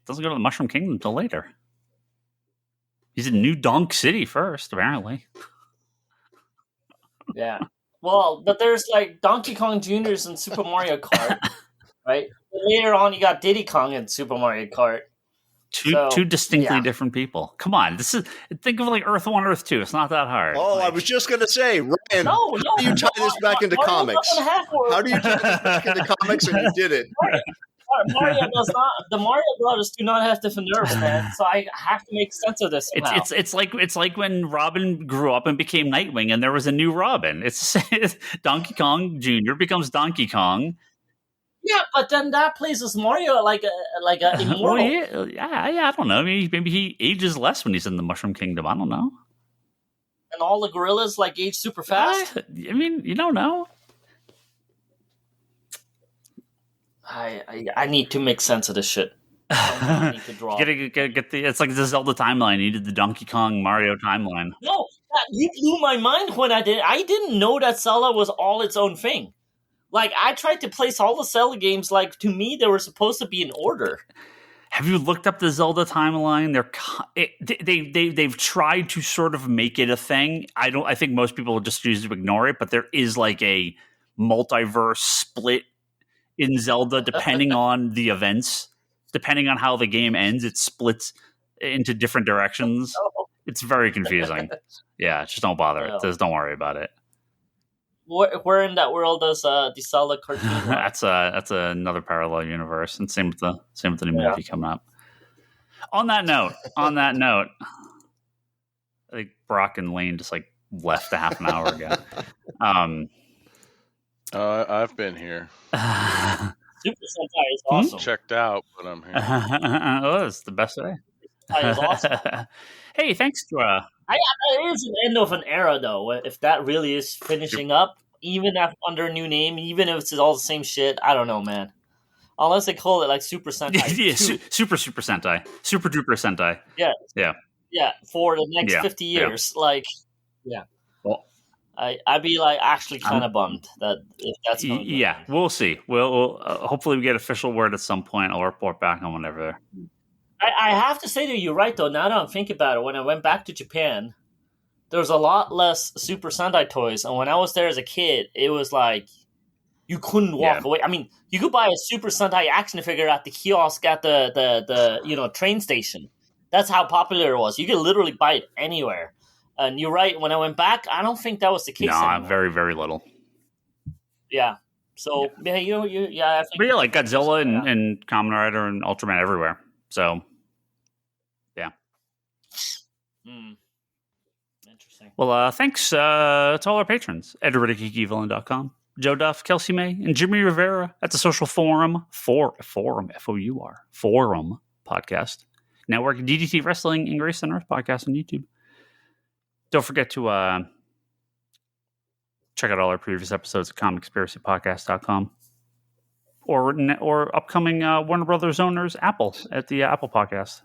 doesn't go to the Mushroom Kingdom until later. He's in New Donk City first, apparently. Yeah. Well, but there's Donkey Kong Jr.'s in Super Mario Kart, right? But later on, you got Diddy Kong in Super Mario Kart. Two distinctly different people. Come on, think of like Earth 1, Earth 2. It's not that hard. Oh, I was just gonna say, Ryan, how do you tie this back into comics? How do you tie this back into comics? And you did it. Mario does not. The Mario brothers do not have different nerves, man. So I have to make sense of this somehow. It's like when Robin grew up and became Nightwing, and there was a new Robin. It's Donkey Kong Jr. becomes Donkey Kong. Yeah, but then that plays as Mario like a immortal. Yeah. I don't know. Maybe he ages less when he's in the Mushroom Kingdom. I don't know. And all the gorillas like age super fast. I mean, you don't know. I need to make sense of this shit. I need to draw. Get the. It's like the Zelda timeline. You did the Donkey Kong Mario timeline. No, you blew my mind when I did. I didn't know that Zelda was all its own thing. Like, I tried to place all the Zelda games, like, to me, they were supposed to be in order. Have you looked up the Zelda timeline? They've tried to sort of make it a thing. I think most people will just choose to ignore it, but there is like a multiverse split in Zelda depending on the events. Depending on how the game ends, it splits into different directions. It's very confusing. Yeah, just don't bother. Yeah. Just don't worry about it. Where in that world does the Zelda cartoon? That's another parallel universe, and same with the new movie coming up. On that note, I think Brock and Lane just like left a half an hour ago. I've been here. Super Sentai is awesome. Checked out, but I'm here. Oh, it's the best way. Sentai is awesome. Hey, thanks to it is an end of an era, though. If that really is finishing up, even under a new name, even if it's all the same shit, I don't know, man. Unless they call it like Super Sentai. Yeah, Super Sentai, Super Duper Sentai. Yeah. Yeah. For the next 50 years, like, yeah. Well, I'd be like actually kind of bummed that if that's going to yeah. We'll see. We'll hopefully we get official word at some point. I'll report back on whenever. I have to say that you're right, though. Now that I'm thinking about it, when I went back to Japan, there was a lot less Super Sentai toys. And when I was there as a kid, it was like you couldn't walk away. I mean, you could buy a Super Sentai action figure at the kiosk at the train station. That's how popular it was. You could literally buy it anywhere. And you're right. When I went back, I don't think that was the case anymore. Very, very little. Yeah. So, I think... But yeah, like Godzilla and Kamen Rider and Ultraman everywhere. So, yeah. Interesting. Well, thanks to all our patrons. Edward at GeekyVillain.com, Joe Duff, Kelsey May, and Jimmy Rivera at the Social Forum, Forum, F-O-U-R, Forum Podcast Network, DDT Wrestling, and Grace on Earth Podcast on YouTube. Don't forget to check out all our previous episodes at comicspiracypodcast.com. Or upcoming Warner Brothers owners, Apple, at the Apple Podcast.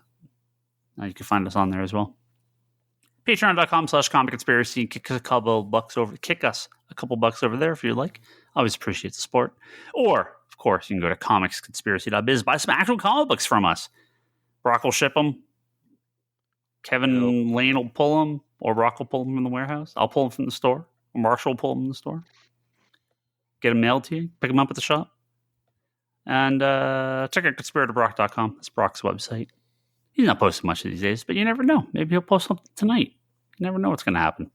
You can find us on there as well. Patreon.com/comicconspiracy. Kick us a couple bucks over there if you'd like. Always appreciate the support. Or, of course, you can go to comicsconspiracy.biz, buy some actual comic books from us. Brock will ship them. Kevin Lane will pull them. Or Brock will pull them from the warehouse. I'll pull them from the store. Or Marshall will pull them from the store. Get them mailed to you. Pick them up at the shop. And check out conspiratobrock.com. That's Brock's website. He's not posting much these days, but you never know. Maybe he'll post something tonight. You never know what's going to happen.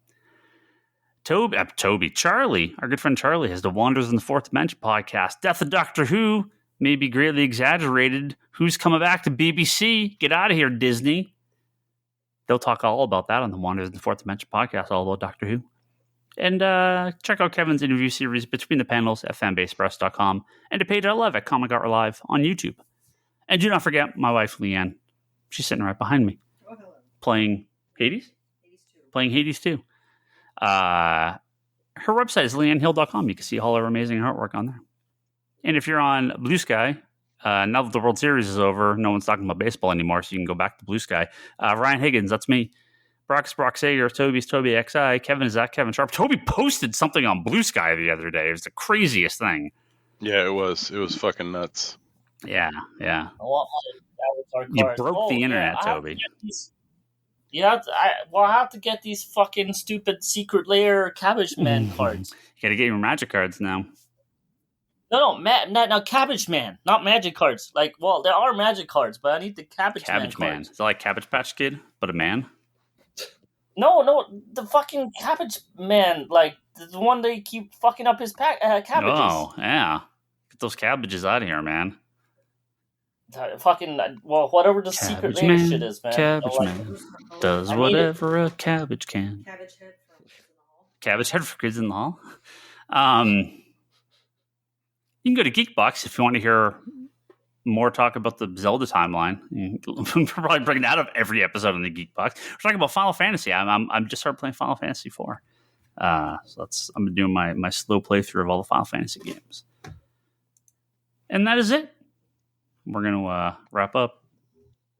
Charlie, our good friend Charlie, has the Wanderers in the Fourth Dimension podcast. Death of Doctor Who may be greatly exaggerated. Who's coming back to BBC? Get out of here, Disney. They'll talk all about that on the Wanderers in the Fourth Dimension podcast, all about Doctor Who. And check out Kevin's interview series Between the Panels at fanbasepress.com and to Page I Love at Comic Art Live on YouTube. And do not forget my wife, Leanne. She's sitting right behind me. Oh, hello. Playing Hades? Hades 2. Playing Hades 2. Her website is leannehill.com. You can see all her amazing artwork on there. And if you're on Blue Sky, now that the World Series is over, no one's talking about baseball anymore, so you can go back to Blue Sky. Ryan Higgins, that's me. Brock's Brock Sager, Toby's Toby XI, Kevin is at Kevin Sharp. Toby posted something on Blue Sky the other day. It was the craziest thing. Yeah, it was. It was fucking nuts. Yeah. You broke the internet, Toby. I have to get these fucking stupid secret lair Cabbage Man cards. You gotta get your magic cards now. No, Cabbage Man, not magic cards. Like, well, there are magic cards, but I need the Cabbage Man cards. Is that like Cabbage Patch Kid, but a man? No, the fucking Cabbage Man, like the one they keep fucking up his cabbages. Oh, yeah. Get those cabbages out of here, man. Fucking whatever the secret name shit is, man. Cabbage Man does whatever a cabbage can. Cabbage Head for Kids in the Hall. You can go to Geekbox if you want to hear more talk about the Zelda timeline. We're probably bringing that up every episode in the Geekbox. We're talking about Final Fantasy. I'm just started playing Final Fantasy 4. So I'm doing my slow playthrough of all the Final Fantasy games. And that is it. We're going to wrap up.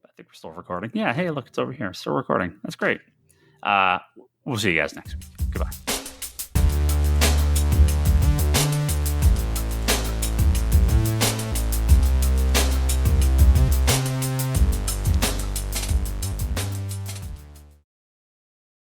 I think we're still recording. Yeah, hey, look, it's over here. Still recording. That's great. We'll see you guys next week. Goodbye.